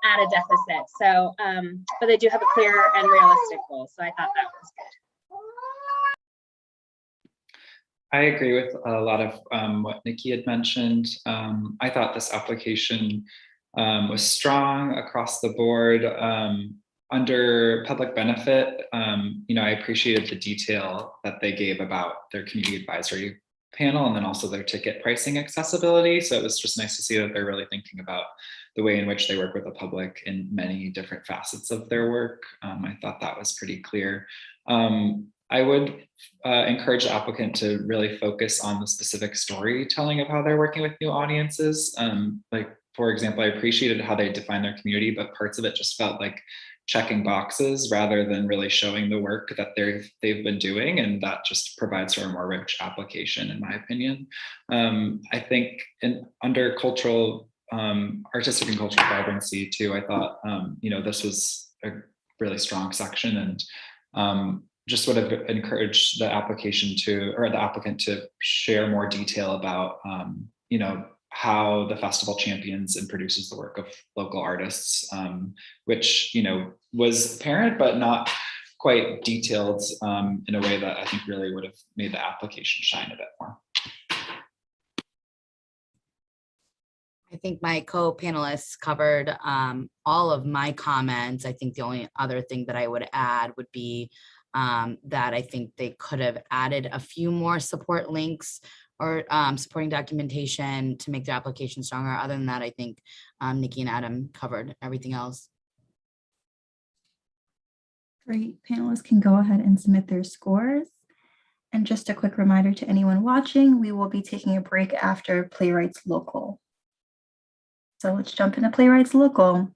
at a deficit. So, but they do have a clear and realistic goal. So I thought that was good. I agree with a lot of what Nikki had mentioned. I thought this application was strong across the board. Under public benefit, I appreciated the detail that they gave about their community advisory panel and then also their ticket pricing accessibility. So it was just nice to see that they're really thinking about the way in which they work with the public in many different facets of their work. I thought that was pretty clear. I would encourage the applicant to really focus on the specific storytelling of how they're working with new audiences. Like, for example, I appreciated how they define their community, but parts of it just felt like checking boxes rather than really showing the work that they've been doing, and that just provides for a more rich application, in my opinion. I think under cultural, artistic and cultural vibrancy too, I thought this was a really strong section, and just would have encouraged the applicant to share more detail about how the festival champions and produces the work of local artists, which was apparent but not quite detailed in a way that I think really would have made the application shine a bit more. I think my co-panelists covered all of my comments. I think the only other thing that I would add would be that I think they could have added a few more support links or supporting documentation to make their application stronger. Other than that, I think Nikki and Adam covered everything else. Great, panelists can go ahead and submit their scores. And just a quick reminder to anyone watching, we will be taking a break after Playwrights Local. So let's jump into Playwrights Local.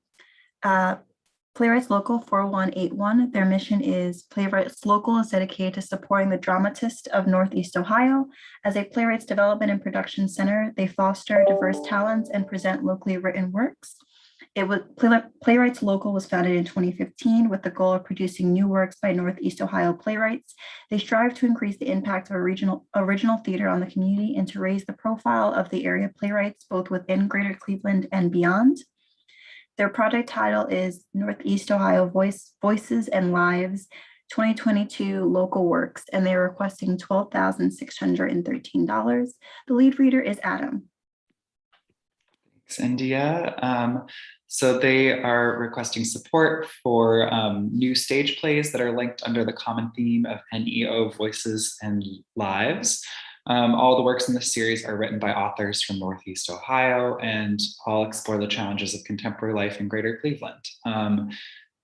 Playwrights Local 4181, their mission is Playwrights Local is dedicated to supporting the dramatists of Northeast Ohio. As a playwrights development and production center, they foster diverse talents and present locally written works. Playwrights Local was founded in 2015 with the goal of producing new works by Northeast Ohio playwrights. They strive to increase the impact of original theater on the community and to raise the profile of the area playwrights both within Greater Cleveland and beyond. Their project title is Northeast Ohio Voices and Lives 2022 Local Works, and they are requesting $12,613. The lead reader is Adam. Thanks, India. So they are requesting support for new stage plays that are linked under the common theme of NEO Voices and Lives. All the works in this series are written by authors from Northeast Ohio and all explore the challenges of contemporary life in Greater Cleveland.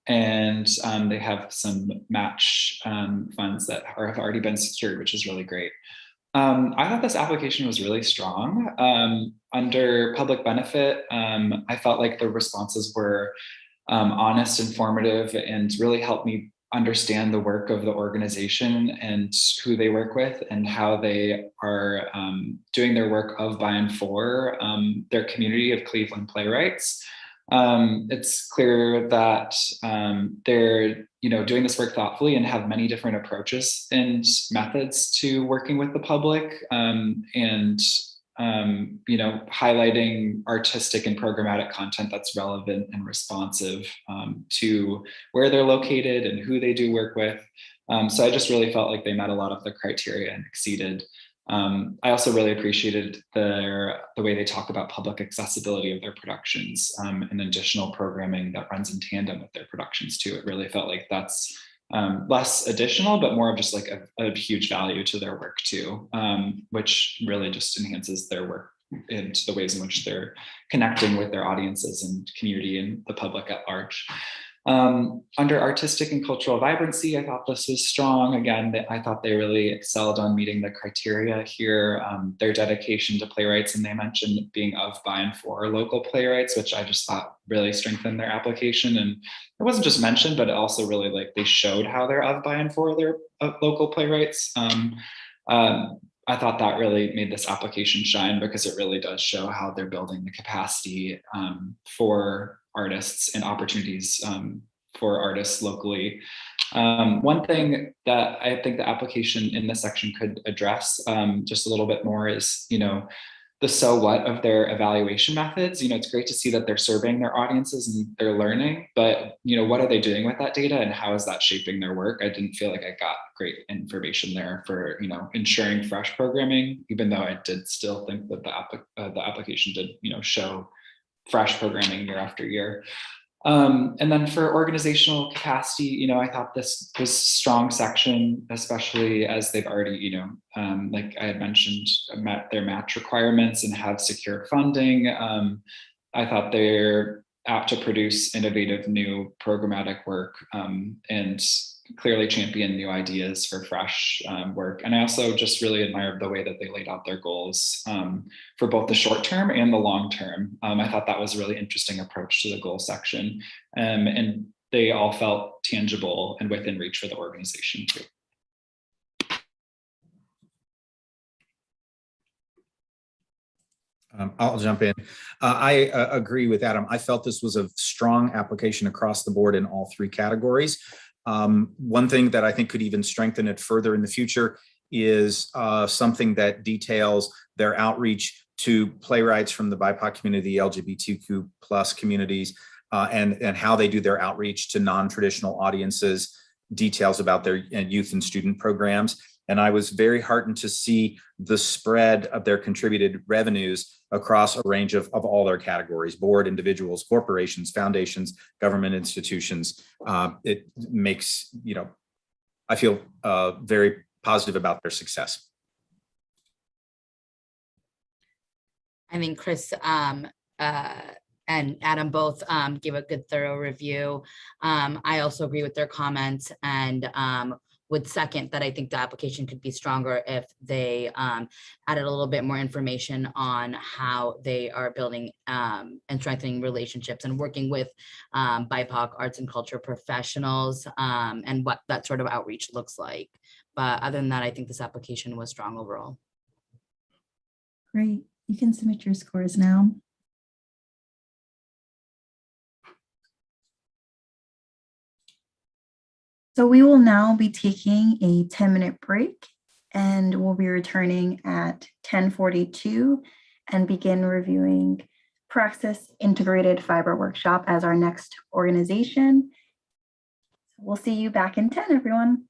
And they have some match funds that have already been secured, which is really great. I thought this application was really strong. Under public benefit, I felt like the responses were honest, informative, and really helped me understand the work of the organization and who they work with and how they are doing their work of, by, and for their community of Cleveland playwrights. It's clear that they're doing this work thoughtfully and have many different approaches and methods to working with the public, and highlighting artistic and programmatic content that's relevant and responsive to where they're located and who they do work with. So I just really felt like they met a lot of the criteria and exceeded. I also really appreciated the way they talk about public accessibility of their productions and additional programming that runs in tandem with their productions too. It really felt like that's less additional, but more of just like a huge value to their work too, which really just enhances their work into the ways in which they're connecting with their audiences and community and the public at large. Under artistic and cultural vibrancy, I thought this was strong. Again, I thought they really excelled on meeting the criteria here. Their dedication to playwrights, and they mentioned being of, by, and for local playwrights, which I just thought really strengthened their application. And it wasn't just mentioned, but it also really they showed how they're of, by, and for their local playwrights. I thought that really made this application shine because it really does show how they're building the capacity for artists and opportunities for artists locally. One thing that I think the application in this section could address just a little bit more is, the so what of their evaluation methods. It's great to see that they're surveying their audiences and they're learning, but what are they doing with that data and how is that shaping their work? I didn't feel like I got great information there for, ensuring fresh programming, even though I did still think that the application did, show fresh programming year after year. And then for organizational capacity, I thought this was a strong section, especially as they've already, like I had mentioned, met their match requirements and have secure funding. I thought they're apt to produce innovative new programmatic work and clearly champion new ideas for fresh work. And I also just really admired the way that they laid out their goals for both the short term and the long term. I thought that was a really interesting approach to the goal section. And they all felt tangible and within reach for the organization too. I'll jump in. I agree with Adam. I felt this was a strong application across the board in all three categories. One thing that I think could even strengthen it further in the future is something that details their outreach to playwrights from the BIPOC community, LGBTQ plus communities, and how they do their outreach to non-traditional audiences, details about their youth and student programs. And I was very heartened to see the spread of their contributed revenues across a range of all their categories: board, individuals, corporations, foundations, government institutions. It makes, I feel very positive about their success. I think Chris and Adam both gave a good thorough review. I also agree with their comments and would second that I think the application could be stronger if they added a little bit more information on how they are building and strengthening relationships and working with BIPOC arts and culture professionals and what that sort of outreach looks like. But other than that, I think this application was strong overall. Great. You can submit your scores now. So we will now be taking a 10-minute break and we'll be returning at 10:42 and begin reviewing Praxis Integrated Fiber Workshop as our next organization. We'll see you back in 10, everyone.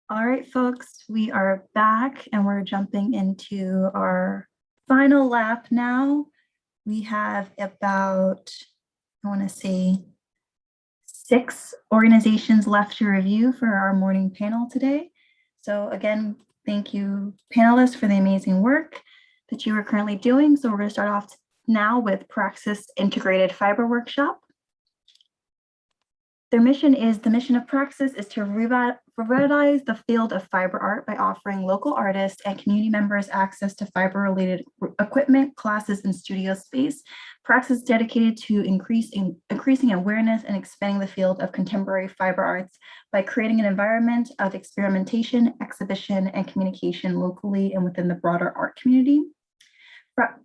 All right, folks, we are back and we're jumping into our final lap now. We have about, I want to say, 6 organizations left to review for our morning panel today. So again, thank you panelists for the amazing work that you are currently doing. So we're going to start off now with Praxis Integrated Fiber Workshop. The mission of Praxis is to revitalize the field of fiber art by offering local artists and community members access to fiber-related equipment, classes, and studio space. Praxis is dedicated to increasing awareness and expanding the field of contemporary fiber arts by creating an environment of experimentation, exhibition, and communication locally and within the broader art community.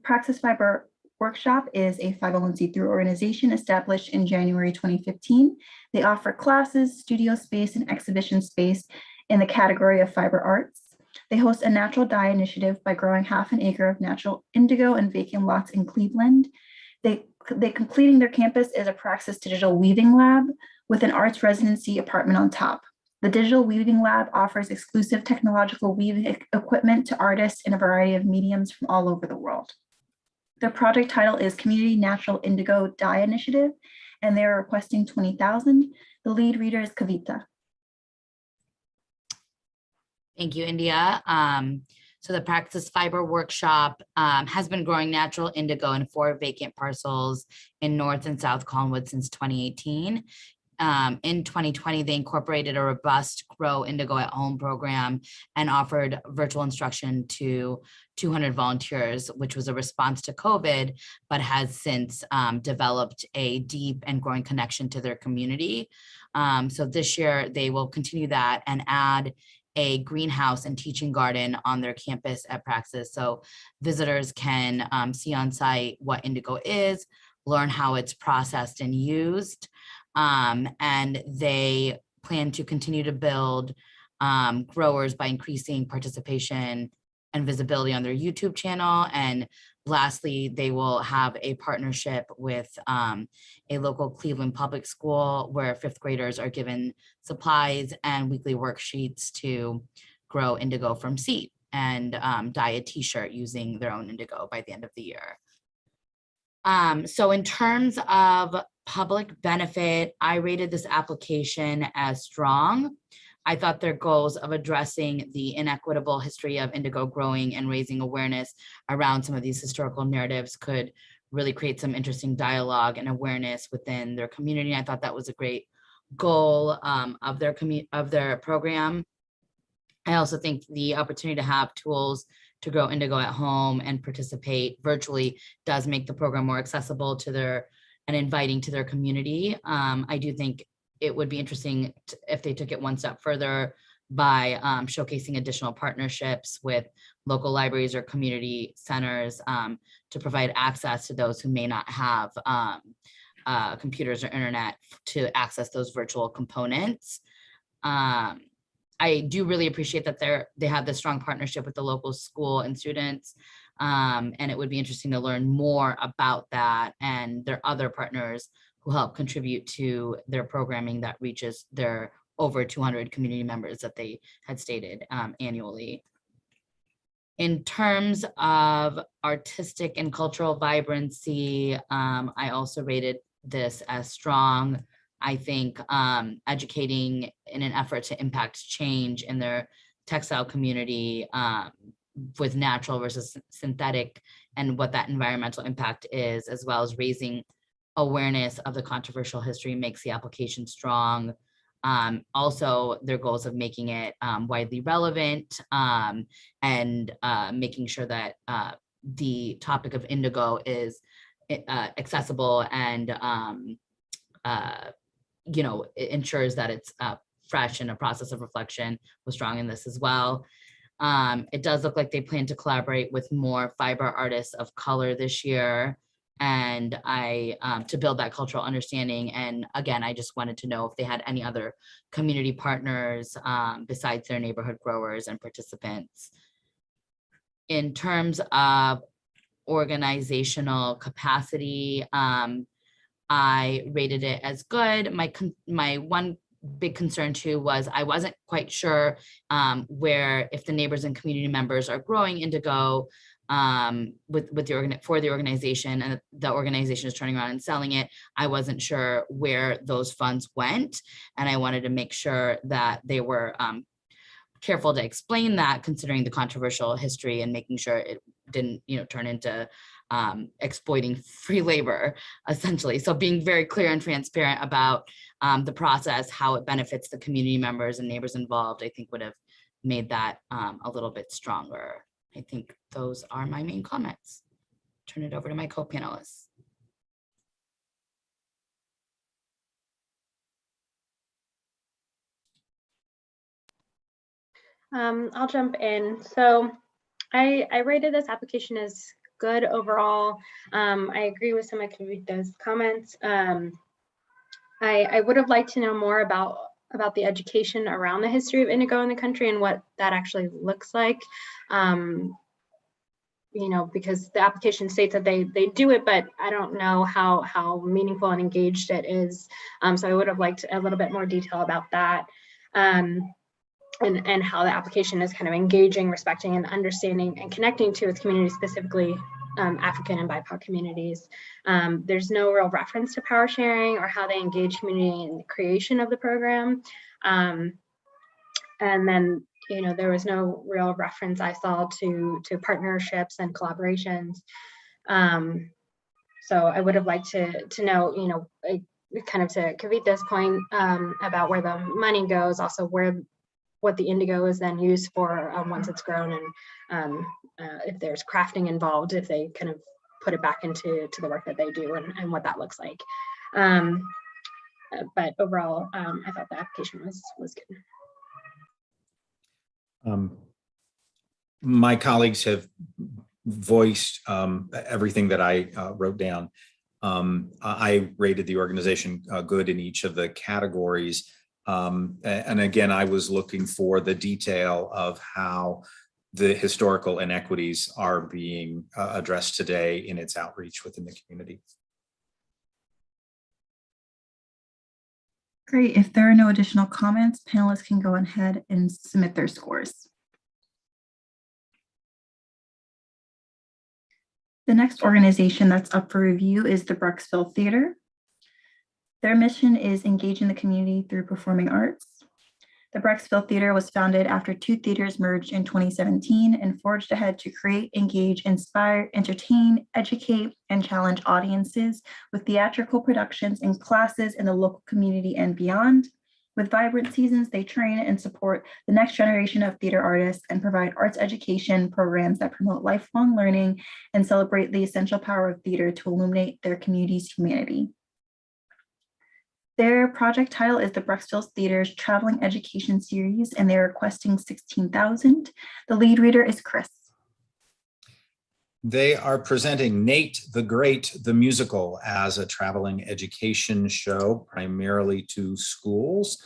Praxis Fiber Workshop is a 501c3 organization established in January 2015. They offer classes, studio space, and exhibition space in the category of fiber arts. They host a natural dye initiative by growing half an acre of natural indigo and vacant lots in Cleveland. They completing their campus is a Praxis digital weaving lab with an arts residency apartment on top. The digital weaving lab offers exclusive technological weaving equipment to artists in a variety of mediums from all over the world. The project title is Community Natural Indigo Dye Initiative, and they're requesting $20,000. The lead reader is Kavita. Thank you, India. So the Praxis Fiber Workshop has been growing natural indigo in 4 vacant parcels in North and South Collinwood since 2018. In 2020, they incorporated a robust Grow Indigo at Home program and offered virtual instruction to 200 volunteers, which was a response to COVID, but has since developed a deep and growing connection to their community. So this year, they will continue that and add a greenhouse and teaching garden on their campus at Praxis. So visitors can see on site what indigo is, learn how it's processed and used. And they plan to continue to build growers by increasing participation and visibility on their YouTube channel. And lastly, they will have a partnership with a local Cleveland public school where 5th graders are given supplies and weekly worksheets to grow indigo from seed and dye a t-shirt using their own indigo by the end of the year. So in terms of public benefit, I rated this application as strong. I thought their goals of addressing the inequitable history of indigo growing and raising awareness around some of these historical narratives could really create some interesting dialogue and awareness within their community. I thought that was a great goal of their program. I also think the opportunity to have tools to grow indigo at home and participate virtually does make the program more accessible to their and inviting to their community. I do think it would be interesting if they took it one step further by showcasing additional partnerships with local libraries or community centers to provide access to those who may not have computers or internet to access those virtual components. I do really appreciate that they have this strong partnership with the local school and students. And it would be interesting to learn more about that and their other partners who help contribute to their programming that reaches their over 200 community members that they had stated annually. In terms of artistic and cultural vibrancy, I also rated this as strong. I think educating in an effort to impact change in their textile community with natural versus synthetic and what that environmental impact is, as well as raising awareness of the controversial history makes the application strong. Also, their goals of making it widely relevant and making sure that the topic of indigo is accessible and it ensures that it's fresh in a process of reflection was strong in this as well. It does look like they plan to collaborate with more fiber artists of color this year and to build that cultural understanding. And again, I just wanted to know if they had any other community partners besides their neighborhood growers and participants. In terms of organizational capacity, I rated it as good. My one big concern too was I wasn't quite sure where, if the neighbors and community members are growing indigo with for the organization, and the organization is turning around and selling it. I wasn't sure where those funds went, and I wanted to make sure that they were careful to explain that, considering the controversial history, and making sure it didn't, turn into exploiting free labor, essentially. So being very clear and transparent about the process, how it benefits the community members and neighbors involved, I think would have made that a little bit stronger. I think those are my main comments. Turn it over to my co-panelists. I'll jump in. So I rated this application as good overall. I agree with some of Kavita's comments. I would have liked to know more about the education around the history of indigo in the country and what that actually looks like. Because the application states that they do it, but I don't know how meaningful and engaged it is. So I would have liked a little bit more detail about that. And how the application is kind of engaging, respecting, and understanding and connecting to its community, specifically African and BIPOC communities. There's no real reference to power sharing or how they engage community in the creation of the program. And then, there was no real reference I saw to partnerships and collaborations. So I would have liked to know, kind of to Kavita's point about where the money goes, also what the indigo is then used for once it's grown, and if there's crafting involved, if they kind of put it back into the work that they do, and what that looks like. But overall, I thought the application was good. My colleagues have voiced everything that I wrote down. I rated the organization good in each of the categories. And again, I was looking for the detail of how the historical inequities are being addressed today in its outreach within the community. Great. If there are no additional comments, panelists can go ahead and submit their scores. The next organization that's up for review is the Brecksville Theater. Their mission is engaging the community through performing arts. The Brecksville Theater was founded after two theaters merged in 2017 and forged ahead to create, engage, inspire, entertain, educate, and challenge audiences with theatrical productions and classes in the local community and beyond. With vibrant seasons, they train and support the next generation of theater artists and provide arts education programs that promote lifelong learning and celebrate the essential power of theater to illuminate their community's humanity. Their project title is the Brecksville Theater's Traveling Education Series, and they're requesting $16,000. The lead reader is Chris. They are presenting Nate the Great, the musical, as a traveling education show, primarily to schools.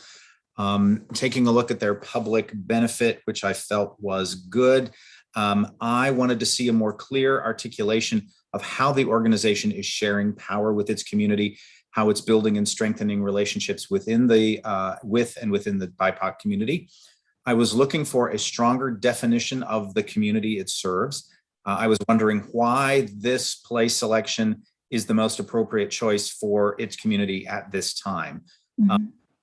Taking a look at their public benefit, which I felt was good. I wanted to see a more clear articulation of how the organization is sharing power with its community, how it's building and strengthening relationships within the within the BIPOC community. I was looking for a stronger definition of the community it serves. I was wondering why this play selection is the most appropriate choice for its community at this time.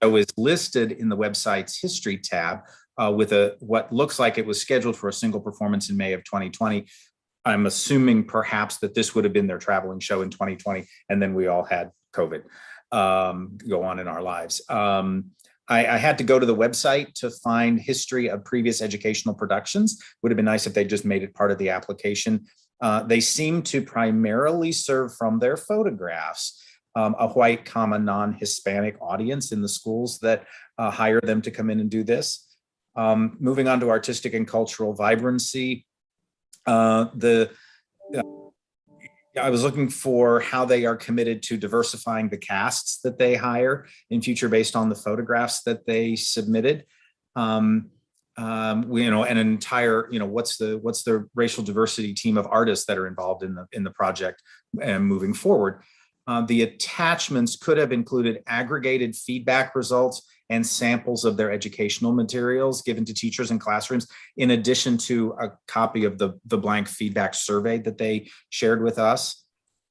It was listed in the website's history tab with what looks like it was scheduled for a single performance in May of 2020. I'm assuming perhaps that this would have been their traveling show in 2020, and then we all had COVID go on in our lives. I had to go to the website to find history of previous educational productions. Would have been nice if they just made it part of the application. They seem to primarily serve from their photographs a white, non-Hispanic audience in the schools that hire them to come in and do this. Moving on to artistic and cultural vibrancy, I was looking for how they are committed to diversifying the casts that they hire in future based on the photographs that they submitted. An entire, what's the racial diversity team of artists that are involved in the project and moving forward. The attachments could have included aggregated feedback results and samples of their educational materials given to teachers in classrooms, in addition to a copy of the blank feedback survey that they shared with us.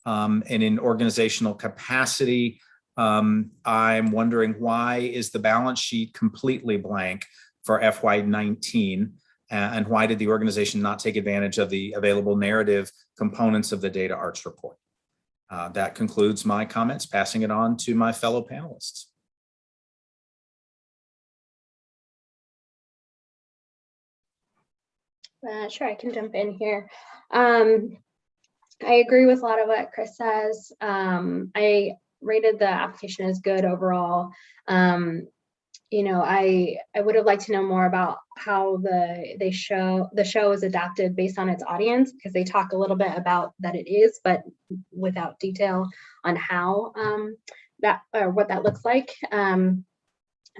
And in organizational capacity, I'm wondering, why is the balance sheet completely blank for FY19? And why did the organization not take advantage of the available narrative components of the data arts report? That concludes my comments, passing it on to my fellow panelists. Sure, I can jump in here. I agree with a lot of what Chris says. I rated the application as good overall. I would have liked to know more about how the show is adapted based on its audience, because they talk a little bit about that it is, but without detail on how what that looks like.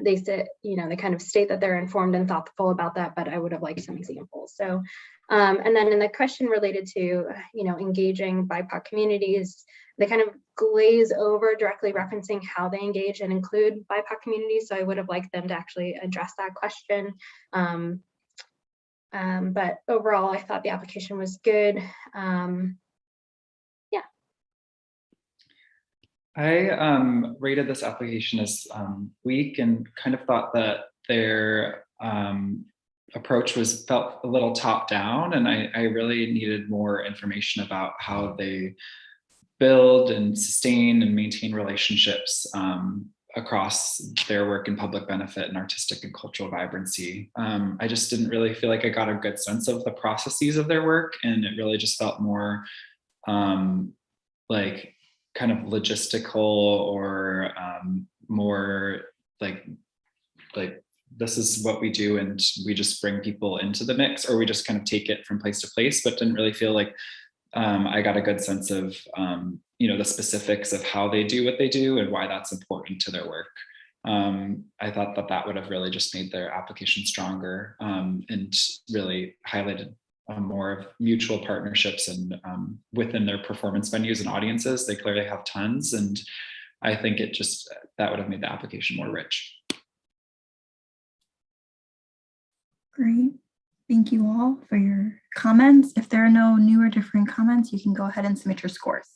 They said, they kind of state that they're informed and thoughtful about that, but I would have liked some examples. So, and then in the question related to, engaging BIPOC communities, they kind of glaze over directly referencing how they engage and include BIPOC communities. So I would have liked them to actually address that question. But overall, I thought the application was good. I rated this application as weak, and kind of thought that their approach felt a little top down, and I really needed more information about how they build and sustain and maintain relationships across their work in public benefit and artistic and cultural vibrancy. I just didn't really feel like I got a good sense of the processes of their work, and it really just felt more like kind of logistical, or more like this is what we do, and we just bring people into the mix, or we just kind of take it from place to place, but didn't really feel like I got a good sense of the specifics of how they do what they do and why that's important to their work. I thought that would have really just made their application stronger, and really highlighted more of mutual partnerships and within their performance venues and audiences. They clearly have tons, and I think that would have made the application more rich. Great. Thank you all for your comments. If there are no new or different comments, you can go ahead and submit your scores.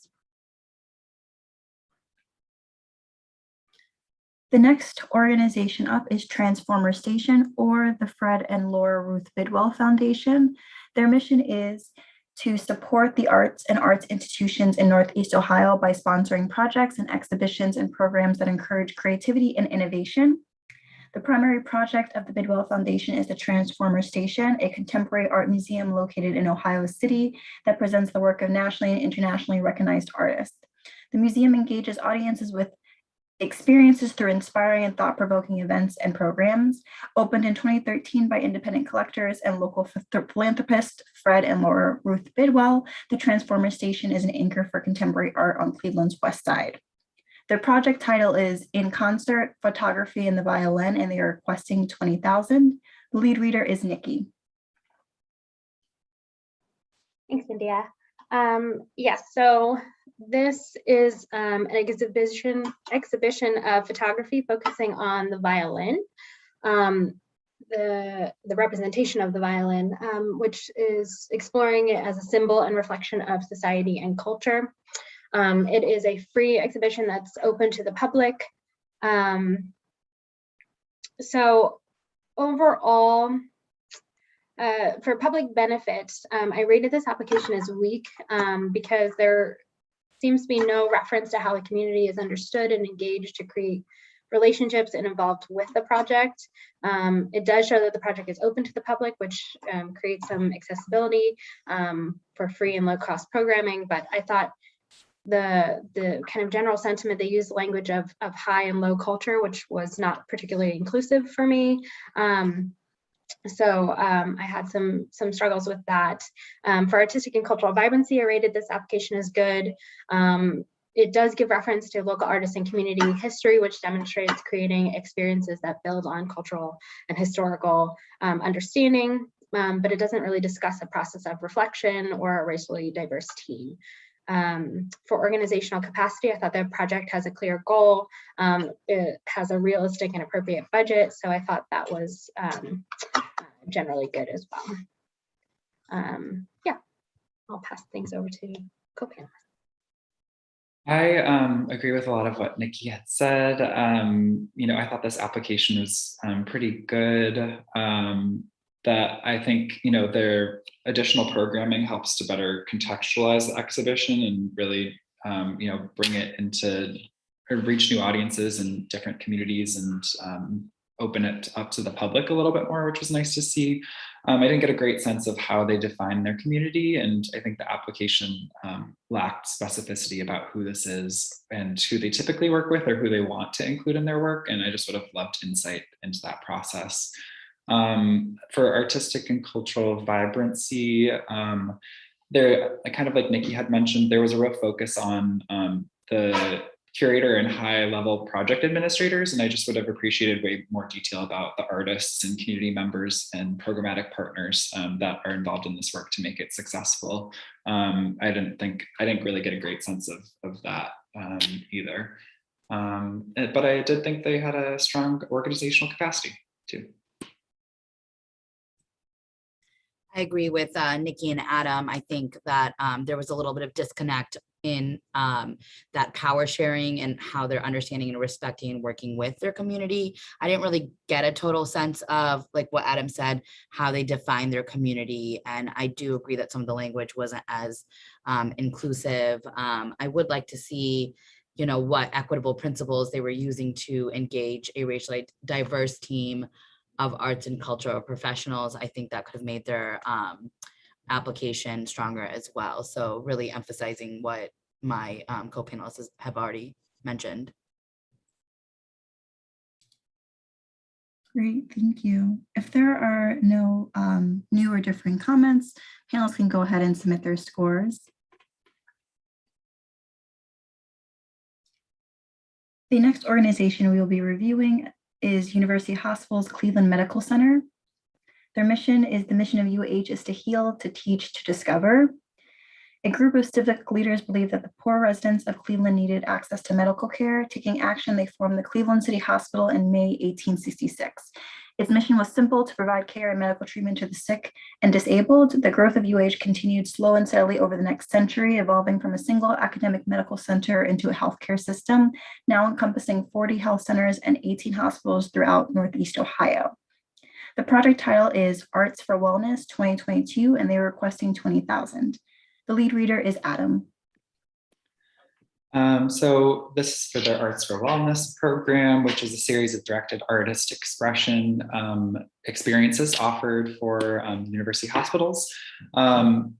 The next organization up is Transformer Station, or the Fred and Laura Ruth Bidwell Foundation. Their mission is to support the arts and arts institutions in Northeast Ohio by sponsoring projects and exhibitions and programs that encourage creativity and innovation. The primary project of the Bidwell Foundation is the Transformer Station, a contemporary art museum located in Ohio City that presents the work of nationally and internationally recognized artists. The museum engages audiences with experiences through inspiring and thought-provoking events and programs. Opened in 2013 by independent collectors and local philanthropists Fred and Laura Ruth Bidwell, the Transformer Station is an anchor for contemporary art on Cleveland's West Side. Their project title is In Concert, Photography and the Violin, and they are requesting $20,000. The lead reader is Nikki. Thanks, India. Yes, so this is an exhibition of photography focusing on the violin, the representation of the violin, which is exploring it as a symbol and reflection of society and culture. It is a free exhibition that's open to the public. So overall, for public benefit, I rated this application as weak because there seems to be no reference to how the community is understood and engaged to create relationships and involved with the project. It does show that the project is open to the public, which creates some accessibility for free and low-cost programming, but I thought the kind of general sentiment, they use the language of high and low culture, which was not particularly inclusive for me. So I had some struggles with that. For artistic and cultural vibrancy, I rated this application as good. It does give reference to local artists and community history, which demonstrates creating experiences that build on cultural and historical understanding, but it doesn't really discuss a process of reflection or a racially diverse team. For organizational capacity, I thought the project has a clear goal. It has a realistic and appropriate budget, so I thought that was generally good as well. Yeah, I'll pass things over to co-panelists. I agree with a lot of what Nikki had said. I thought this application was pretty good. That I think, their additional programming helps to better contextualize the exhibition and really, bring it into or reach new audiences and different communities and open it up to the public a little bit more, which was nice to see. I didn't get a great sense of how they define their community, and I think the application lacked specificity about who this is and who they typically work with or who they want to include in their work, and I just would have loved insight into that process. For artistic and cultural vibrancy, there, kind of like Nikki had mentioned, there was a real focus on the curator and high level project administrators. And I just would have appreciated way more detail about the artists and community members and programmatic partners that are involved in this work to make it successful. I didn't really get a great sense of that either. But I did think they had a strong organizational capacity too. I agree with Nikki and Adam. I think that there was a little bit of disconnect in that power sharing and how they're understanding and respecting and working with their community. I didn't really get a total sense of, like what Adam said, how they define their community. And I do agree that some of the language wasn't as inclusive. I would like to see, what equitable principles they were using to engage a racially diverse team of arts and cultural professionals. I think that could have made their application stronger as well. So really emphasizing what my co-panelists have already mentioned. Great, thank you. If there are no new or differing comments, panelists can go ahead and submit their scores. The next organization we will be reviewing is University Hospital's Cleveland Medical Center. Their mission is the mission of UH is to heal, to teach, to discover. A group of civic leaders believed that the poor residents of Cleveland needed access to medical care. Taking action, they formed the Cleveland City Hospital in May 1866. Its mission was simple: to provide care and medical treatment to the sick and disabled. The growth of UH continued slow and steadily over the next century, evolving from a single academic medical center into a healthcare system, now encompassing 40 health centers and 18 hospitals throughout Northeast Ohio. The project title is Arts for Wellness 2022, and they are requesting $20,000. The lead reader is Adam. So this is for their Arts for Wellness program, which is a series of directed artist expression experiences offered for university hospitals.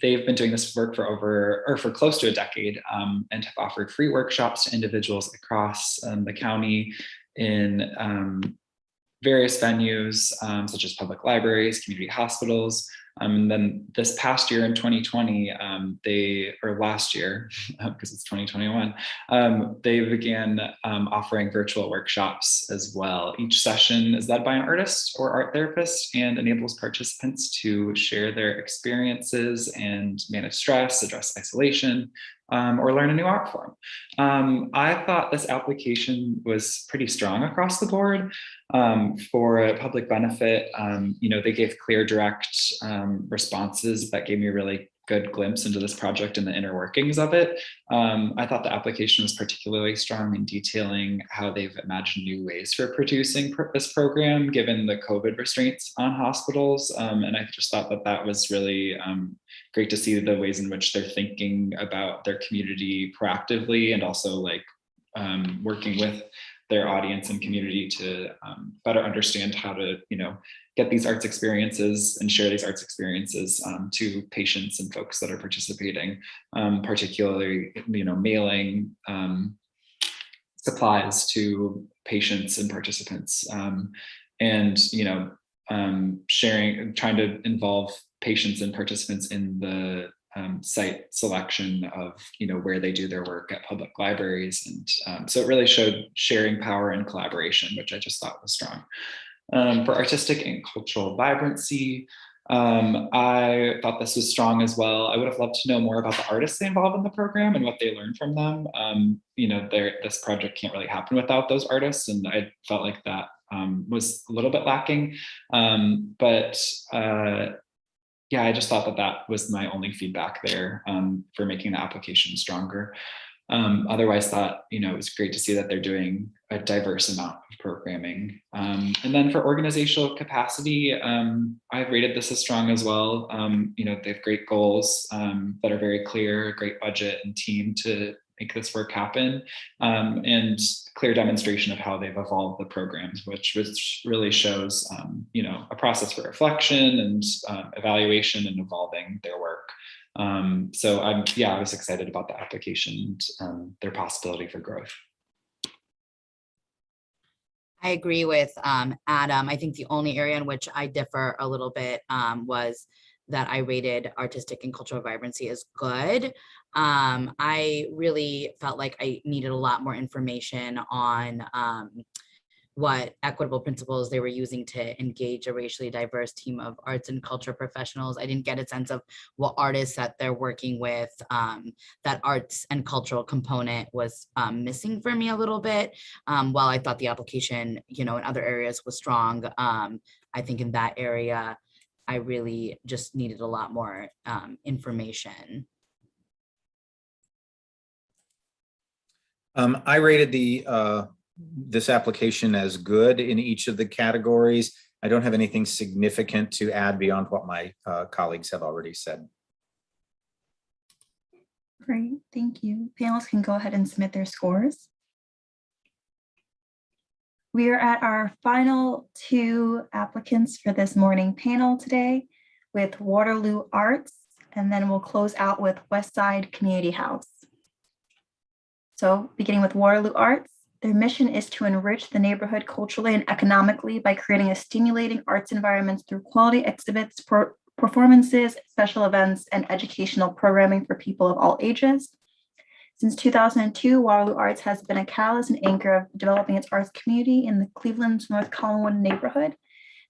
They've been doing this work for close to a decade and have offered free workshops to individuals across the county in various venues, such as public libraries, community hospitals. And then this past year in 2020, last year, because it's 2021, they began offering virtual workshops as well. Each session is led by an artist or art therapist and enables participants to share their experiences and manage stress, address isolation, or learn a new art form. I thought this application was pretty strong across the board for a public benefit. They gave clear, direct responses that gave me a really good glimpse into this project and the inner workings of it. I thought the application was particularly strong in detailing how they've imagined new ways for producing this program, given the COVID restraints on hospitals. And I just thought that was really great to see the ways in which they're thinking about their community proactively, and also working with their audience and community to better understand how to, get these arts experiences and share these arts experiences to patients and folks that are participating, particularly, mailing supplies to patients and participants, and, trying to involve patients and participants in the site selection of where they do their work at public libraries. And so it really showed sharing power and collaboration, which I just thought was strong. For artistic and cultural vibrancy, I thought this was strong as well. I would have loved to know more about the artists involved in the program and what they learned from them. This project can't really happen without those artists, and I felt like that was a little bit lacking. Yeah, I just thought that that was my only feedback there for making the application stronger. Otherwise, thought it was great to see that they're doing a diverse amount of programming. And then for organizational capacity, I've rated this as strong as well. They have great goals that are very clear, a great budget and team to make this work happen, and clear demonstration of how they've evolved the programs, which really shows a process for reflection and evaluation and evolving their work. So I was excited about the application and their possibility for growth. I agree with Adam. I think the only area in which I differ a little bit was that I rated artistic and cultural vibrancy as good. I really felt like I needed a lot more information on what equitable principles they were using to engage a racially diverse team of arts and culture professionals. I didn't get a sense of what artists that they're working with. That arts and cultural component was missing for me a little bit. While I thought the application, in other areas was strong, I think in that area, I really just needed a lot more information. I rated this application as good in each of the categories. I don't have anything significant to add beyond what my colleagues have already said. Great, thank you. Panelists can go ahead and submit their scores. We are at our final two applicants for this morning panel today with Waterloo Arts, and then we'll close out with Westside Community House. So beginning with Waterloo Arts, their mission is to enrich the neighborhood culturally and economically by creating a stimulating arts environment through quality exhibits, performances, special events, and educational programming for people of all ages. Since 2002, Waterloo Arts has been a catalyst and anchor of developing its arts community in the Cleveland's North Collinwood neighborhood.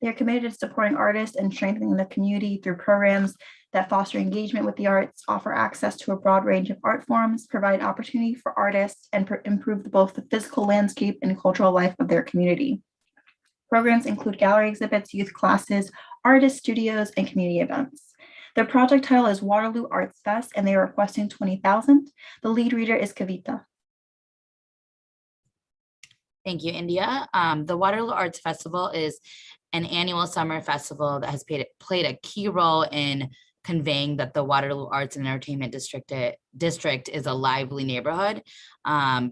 They are committed to supporting artists and strengthening the community through programs that foster engagement with the arts, offer access to a broad range of art forms, provide opportunity for artists, and improve both the physical landscape and cultural life of their community. Programs include gallery exhibits, youth classes, artist studios, and community events. Their project title is Waterloo Arts Fest, and they are requesting $20,000. The lead reader is Kavita. Thank you, India. The Waterloo Arts Festival is an annual summer festival that has played a key role in conveying that the Waterloo Arts and Entertainment District is a lively neighborhood,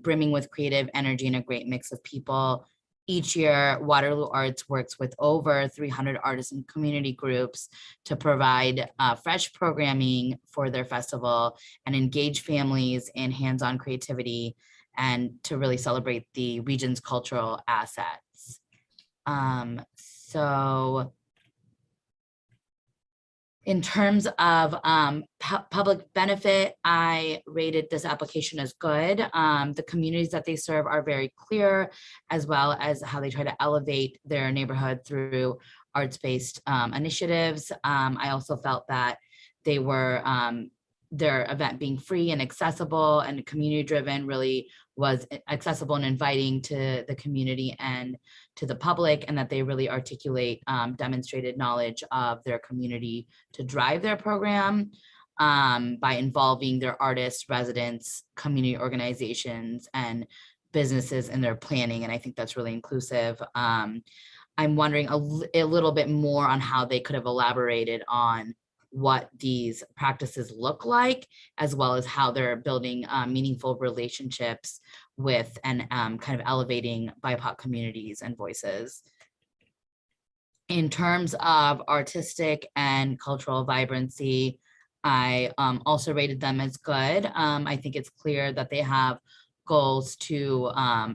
brimming with creative energy and a great mix of people. Each year, Waterloo Arts works with over 300 artists and community groups to provide fresh programming for their festival and engage families in hands-on creativity and to really celebrate the region's cultural assets. So in terms of public benefit, I rated this application as good. The communities that they serve are very clear, as well as how they try to elevate their neighborhood through arts-based initiatives. I also felt that they were, their event being free and accessible and community-driven really was accessible and inviting to the community and to the public, and that they really articulate demonstrated knowledge of their community to drive their program by involving their artists, residents, community organizations, and businesses in their planning. And I think that's really inclusive. I'm wondering a little bit more on how they could have elaborated on what these practices look like, as well as how they're building meaningful relationships with and kind of elevating BIPOC communities and voices. In terms of artistic and cultural vibrancy, I also rated them as good. I think it's clear that they have goals to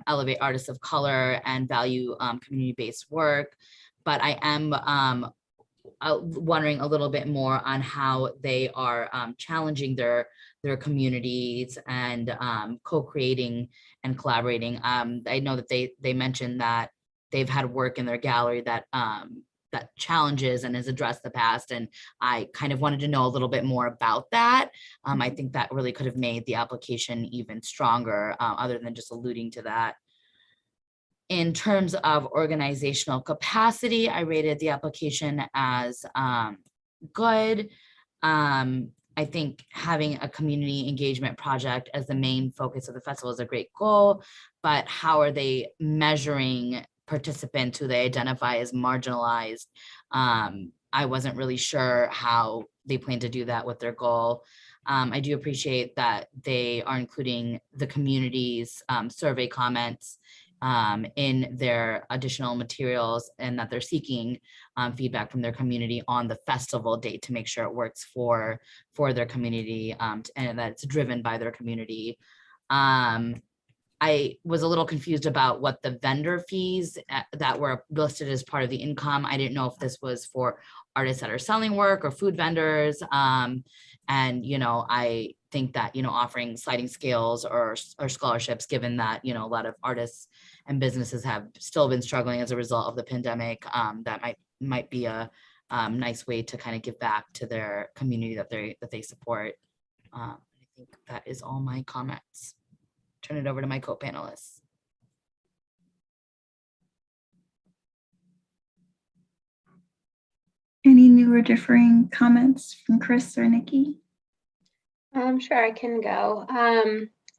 elevate artists of color and value community-based work, but I am wondering a little bit more on how they are challenging their communities and co-creating and collaborating. I know that they mentioned that they've had work in their gallery that challenges and has addressed the past. And I kind of wanted to know a little bit more about that. I think that really could have made the application even stronger, other than just alluding to that. In terms of organizational capacity, I rated the application as good. I think having a community engagement project as the main focus of the festival is a great goal, but how are they measuring participants who they identify as marginalized? I wasn't really sure how they plan to do that with their goal. I do appreciate that they are including the community's survey comments in their additional materials, and that they're seeking feedback from their community on the festival date to make sure it works for their community, and that it's driven by their community. I was a little confused about what the vendor fees that were listed as part of the income. I didn't know if this was for artists that are selling work or food vendors. And, I think that, offering sliding scales or scholarships, given that, a lot of artists and businesses have still been struggling as a result of the pandemic, that might be a nice way to kind of give back to their community that they support. I think that is all my comments. Turn it over to my co-panelists. Any new or differing comments from Chris or Nikki? Sure, I can go.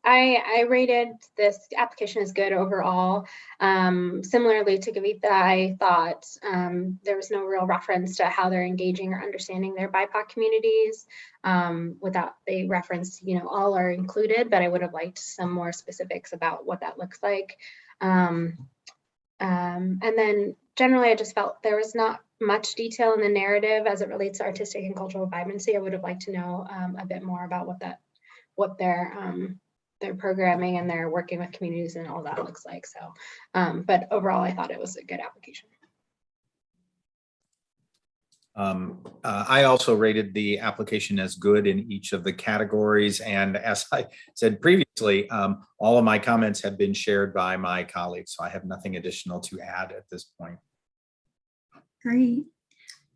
I rated this application as good overall. Similarly to Kavitha, I thought there was no real reference to how they're engaging or understanding their BIPOC communities. Without they referenced, all are included, but I would have liked some more specifics about what that looks like. And then generally, I just felt there was not much detail in the narrative as it relates to artistic and cultural vibrancy. I would have liked to know a bit more about what their programming and their working with communities and all that looks like. So, but overall, I thought it was a good application. I also rated the application as good in each of the categories. And as I said previously, all of my comments have been shared by my colleagues, so I have nothing additional to add at this point. Great.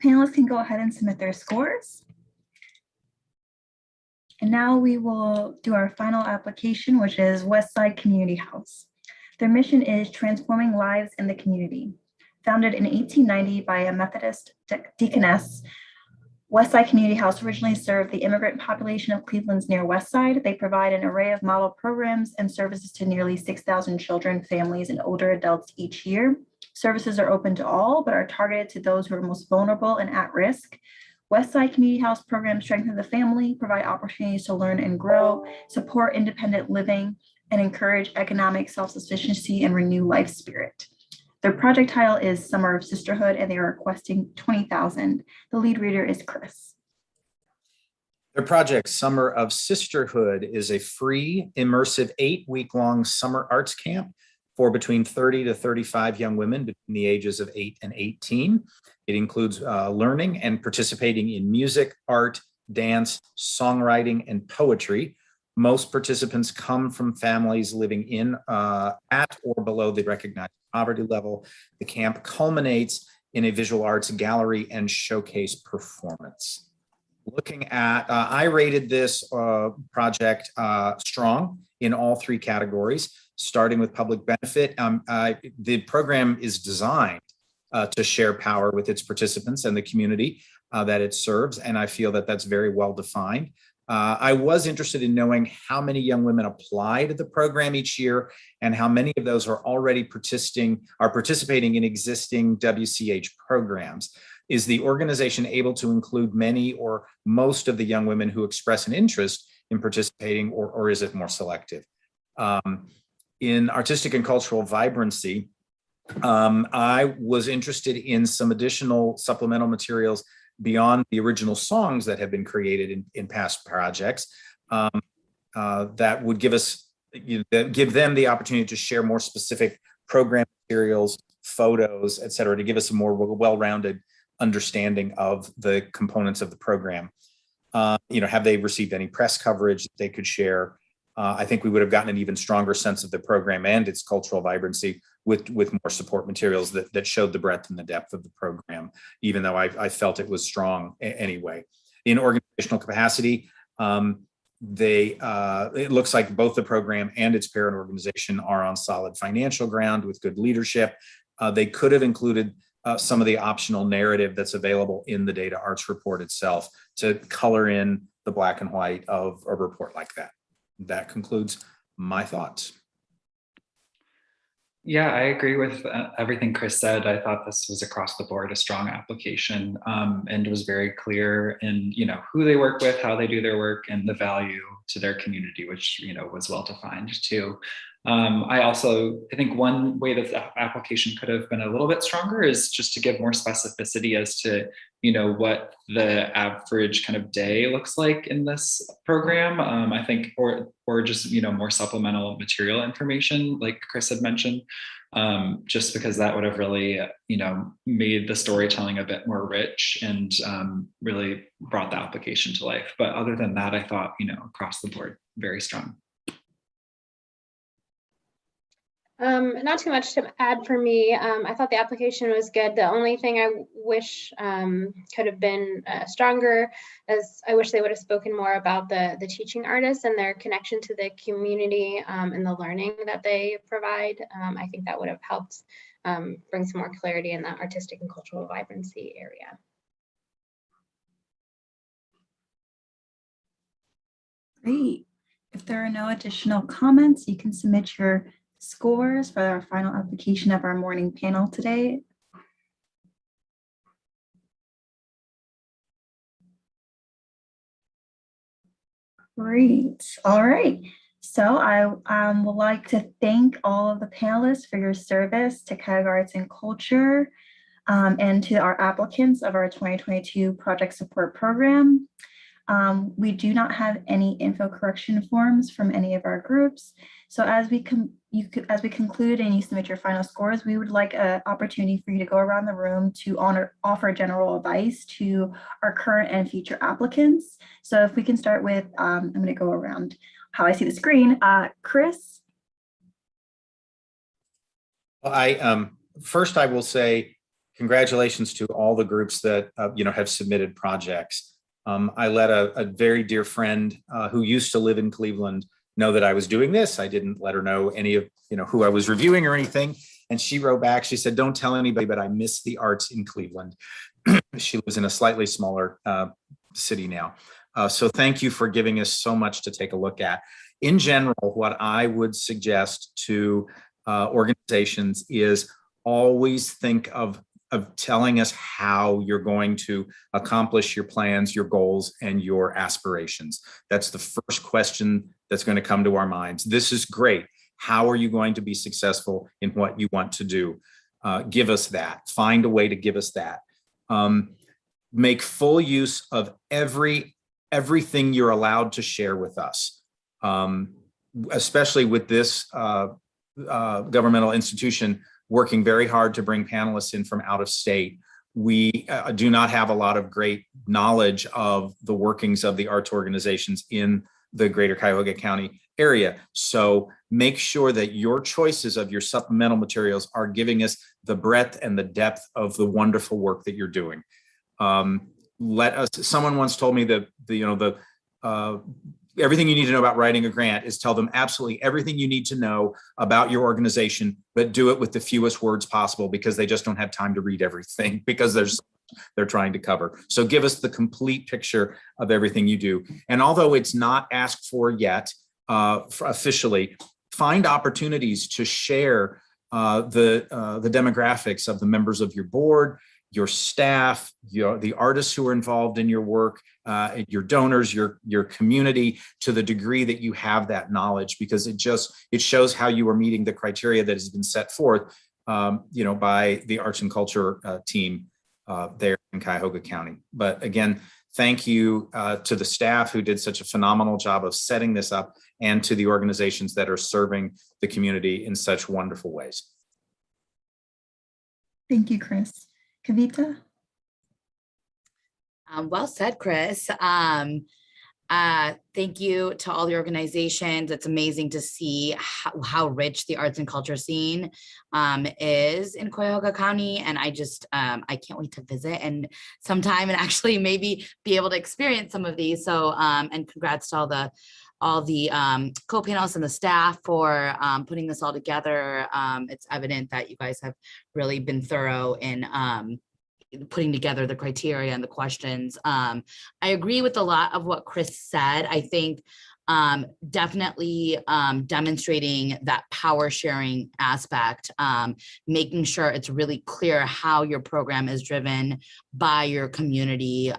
Panelists can go ahead and submit their scores. And now we will do our final application, which is M.U.S.i. Community House. Their mission is transforming lives in the community. Founded in 1890 by a Methodist deaconess, M.U.S.i. Community House originally served the immigrant population of Cleveland's near West Side. They provide an array of model programs and services to nearly 6,000 children, families, and older adults each year. Services are open to all, but are targeted to those who are most vulnerable and at risk. M.U.S.i. Community House programs strengthen the family, provide opportunities to learn and grow, support independent living, and encourage economic self-sufficiency and renew life spirit. Their project title is Summer of Sisterhood, and they are requesting $20,000. The lead reader is Chris. Their project, Summer of Sisterhood, is a free, immersive 8-week-long summer arts camp for between 30 to 35 young women between the ages of 8 and 18. It includes learning and participating in music, art, dance, songwriting, and poetry. Most participants come from families living in, at, or below the recognized poverty level. The camp culminates in a visual arts gallery and showcase performance. Looking at, I rated this project strong in all 3 categories, starting with public benefit. The program is designed to share power with its participants and the community that it serves, and I feel that that's very well defined. I was interested in knowing how many young women apply to the program each year and how many of those are already participating in existing WCH programs. Is the organization able to include many or most of the young women who express an interest in participating, or is it more selective? In artistic and cultural vibrancy, I was interested in some additional supplemental materials beyond the original songs that have been created in past projects that would give them the opportunity to share more specific program materials, photos, et cetera, to give us a more well-rounded understanding of the components of the program. Have they received any press coverage that they could share? I think we would have gotten an even stronger sense of the program and its cultural vibrancy with more support materials that showed the breadth and the depth of the program, even though I felt it was strong anyway. In organizational capacity, it looks like both the program and its parent organization are on solid financial ground with good leadership. They could have included some of the optional narrative that's available in the data arts report itself to color in the black and white of a report like that. That concludes my thoughts. Yeah, I agree with everything Chris said. I thought this was across the board a strong application, and was very clear in, who they work with, how they do their work, and the value to their community, which, was well defined too. I think one way that the application could have been a little bit stronger is just to give more specificity as to, what the average kind of day looks like in this program. I think, or just, more supplemental material information, like Chris had mentioned, just because that would have really, made the storytelling a bit more rich and really brought the application to life. But other than that, I thought, across the board, very strong. Not too much to add for me. I thought the application was good. The only thing I wish could have been stronger is I wish they would have spoken more about the teaching artists and their connection to the community and the learning that they provide. I think that would have helped bring some more clarity in that artistic and cultural vibrancy area. Great. If there are no additional comments, you can submit your scores for our final application of our morning panel today. Great. All right. So I would like to thank all of the panelists for your service to Cuyahoga Arts and Culture, and to our applicants of our 2022 project support program. We do not have any info correction forms from any of our groups. So as we conclude and you submit your final scores, we would like an opportunity for you to go around the room to offer general advice to our current and future applicants. So if we can start with, I'm going to go around how I see the screen. Chris. Well, first I will say congratulations to all the groups that have submitted projects. I let a very dear friend who used to live in Cleveland know that I was doing this. I didn't let her know any of who I was reviewing or anything. And she wrote back, she said, "Don't tell anybody, but I miss the arts in Cleveland." She lives in a slightly smaller city now. So thank you for giving us so much to take a look at. In general, what I would suggest to organizations is always think of telling us how you're going to accomplish your plans, your goals, and your aspirations. That's the first question that's going to come to our minds. This is great. How are you going to be successful in what you want to do? Give us that. Find a way to give us that. Make full use of everything you're allowed to share with us, especially with this governmental institution working very hard to bring panelists in from out of state. We do not have a lot of great knowledge of the workings of the arts organizations in the greater Cuyahoga County area. So make sure that your choices of your supplemental materials are giving us the breadth and the depth of the wonderful work that you're doing. Someone once told me that everything you need to know about writing a grant is tell them absolutely everything you need to know about your organization, but do it with the fewest words possible because they just don't have time to read everything because they're trying to cover. So give us the complete picture of everything you do. And although it's not asked for yet officially, find opportunities to share the demographics of the members of your board, your staff, the artists who are involved in your work, your donors, your community, to the degree that you have that knowledge, because it shows how you are meeting the criteria that has been set forth, by the arts and culture team there in Cuyahoga County. But again, thank you to the staff who did such a phenomenal job of setting this up, and to the organizations that are serving the community in such wonderful ways. Thank you, Chris. Kavita? Well said, Chris. Thank you to all the organizations. It's amazing to see how rich the arts and culture scene is in Cuyahoga County. And I just, I can't wait to visit and sometime and actually maybe be able to experience some of these. So, and congrats to all the co-panelists and the staff for putting this all together. It's evident that you guys have really been thorough in putting together the criteria and the questions. I agree with a lot of what Chris said. I think definitely demonstrating that power sharing aspect, making sure it's really clear how your program is driven by your community.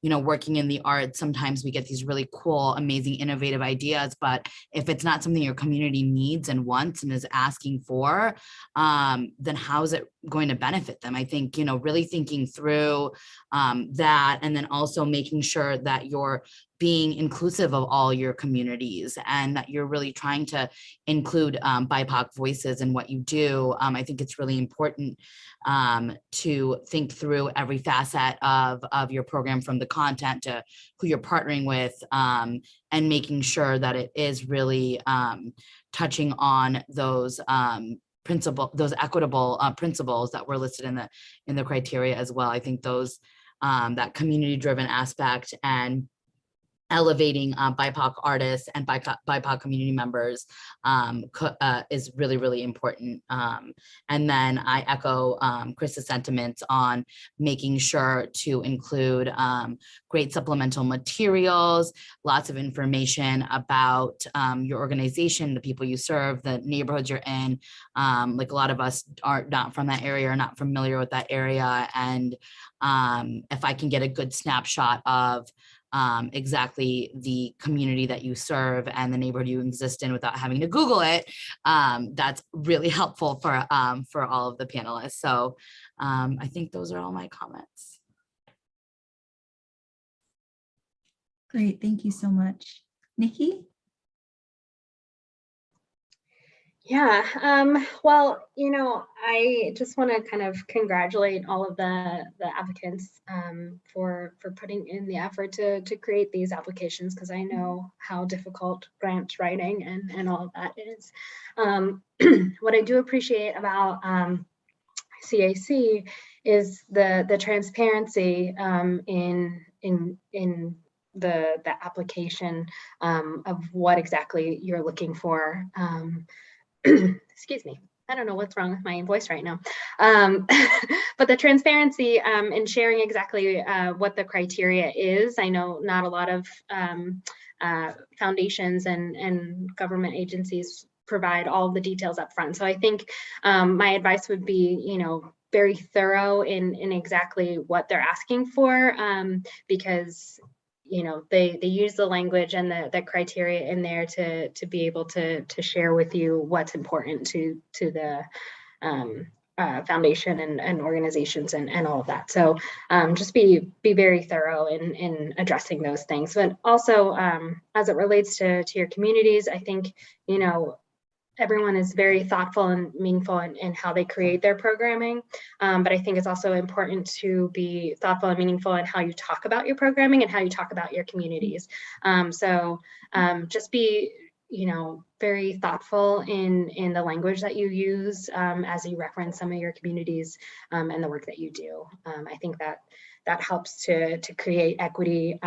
You know, working in the arts, sometimes we get these really cool, amazing, innovative ideas, but if it's not something your community needs and wants and is asking for, then how is it going to benefit them? I think, you know, really thinking through that, and then also making sure that you're being inclusive of all your communities and that you're really trying to include BIPOC voices in what you do. I think it's really important to think through every facet of your program, from the content to who you're partnering with, and making sure that it is really touching on those those equitable principles that were listed in the criteria as well. I think those that community driven aspect and elevating BIPOC artists and BIPOC community members is really, really important. And then I echo Chris's sentiments on making sure to include great supplemental materials, lots of information about your organization, the people you serve, the neighborhoods you're in. Like a lot of us are not from that area or not familiar with that area. And if I can get a good snapshot of exactly the community that you serve and the neighborhood you exist in without having to Google it, that's really helpful for all of the panelists. So I think those are all my comments. Great, thank you so much. Nikki? Yeah, well, you know, I just want to kind of congratulate all of the applicants for putting in the effort to create these applications, because I know how difficult grant writing and all of that is. What I do appreciate about CAC is the transparency in the application of what exactly you're looking for. Excuse me, I don't know what's wrong with my voice right now. But the transparency in sharing exactly what the criteria is. I know not a lot of foundations and government agencies provide all the details up front. So I think my advice would be, you know, very thorough in exactly what they're asking for, because you know, they use the language and the criteria in there to be able to share with you what's important to the foundation and organizations and all of that. So just be very thorough in addressing those things. But also as it relates to your communities, I think, you know, everyone is very thoughtful and meaningful in how they create their programming. But I think it's also important to be thoughtful and meaningful in how you talk about your programming and how you talk about your communities. So just be, you know, very thoughtful in the language that you use as you reference some of your communities and the work that you do. I think that helps to create equity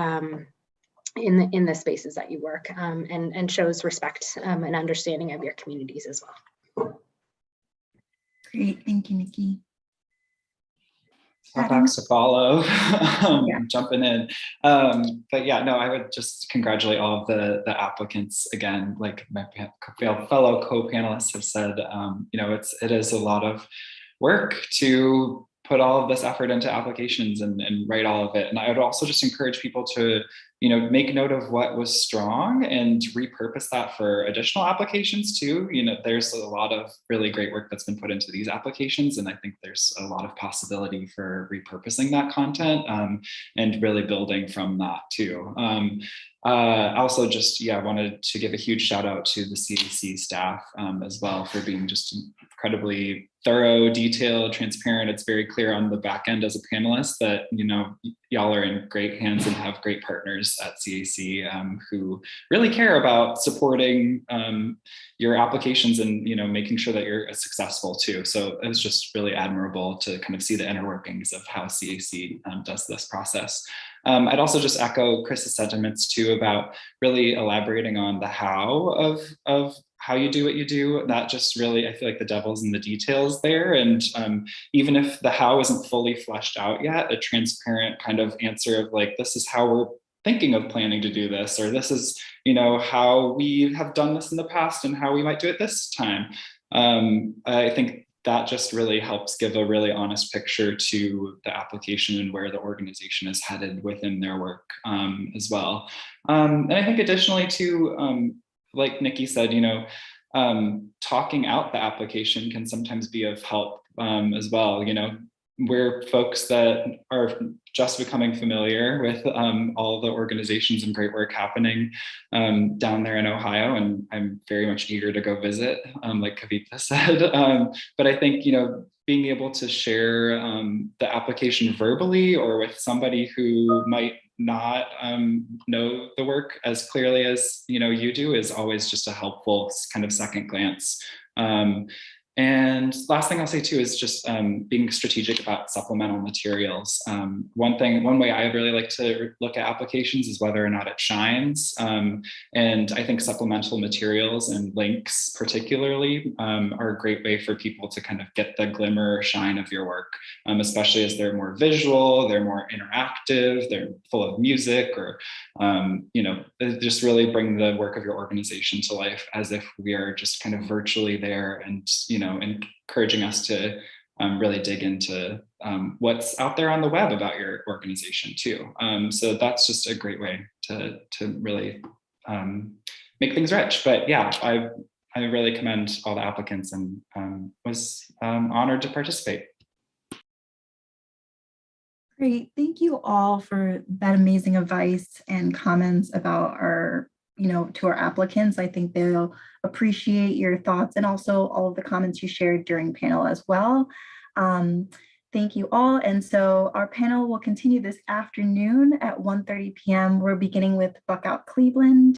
in the spaces that you work, and shows respect and understanding of your communities as well. Great, thank you, Nikki. Topics to follow. Jumping in, but yeah, no, I would just congratulate all of the applicants again. Like my fellow co-panelists have said, you know, it is a lot of work to put all of this effort into applications and write all of it. And I would also just encourage people to, you know, make note of what was strong and repurpose that for additional applications too. You know, there's a lot of really great work that's been put into these applications, and I think there's a lot of possibility for repurposing that content and really building from that too. Also just, yeah, wanted to give a huge shout out to the CAC staff as well for being just incredibly thorough, detailed, transparent. It's very clear on the back end as a panelist that, y'all are in great hands and have great partners at CAC who really care about supporting your applications and, making sure that you're successful too. So it was just really admirable to kind of see the inner workings of how CAC does this process. I'd also just echo Chris's sentiments too about really elaborating on the how of how you do what you do. That just really, I feel like the devil's in the details there. And even if the how isn't fully fleshed out yet, a transparent kind of answer of like, this is how we're thinking of planning to do this, or this is, how we have done this in the past and how we might do it this time. I think that just really helps give a really honest picture to the application and where the organization is headed within their work as well. And I think additionally too, like Nikki said, talking out the application can sometimes be of help as well. We're folks that are just becoming familiar with all the organizations and great work happening down there in Ohio, and I'm very much eager to go visit, like Kavita said. But I think, being able to share the application verbally or with somebody who might not know the work as clearly as you do is always just a helpful kind of second glance. And last thing I'll say too is just being strategic about supplemental materials. One way I really like to look at applications is whether or not it shines. And I think supplemental materials and links particularly are a great way for people to kind of get the glimmer or shine of your work, especially as they're more visual, they're more interactive, they're full of music, or just really bring the work of your organization to life as if we are just kind of virtually there, and encouraging us to really dig into what's out there on the web about your organization too. So that's just a great way to really make things rich. But yeah, I really commend all the applicants and was honored to participate. Great. Thank you all for that amazing advice and comments about our, to our applicants. I think they'll appreciate your thoughts and also all of the comments you shared during panel as well. Thank you all. And so our panel will continue this afternoon at 1:30 p.m. We're beginning with Brite Cleveland.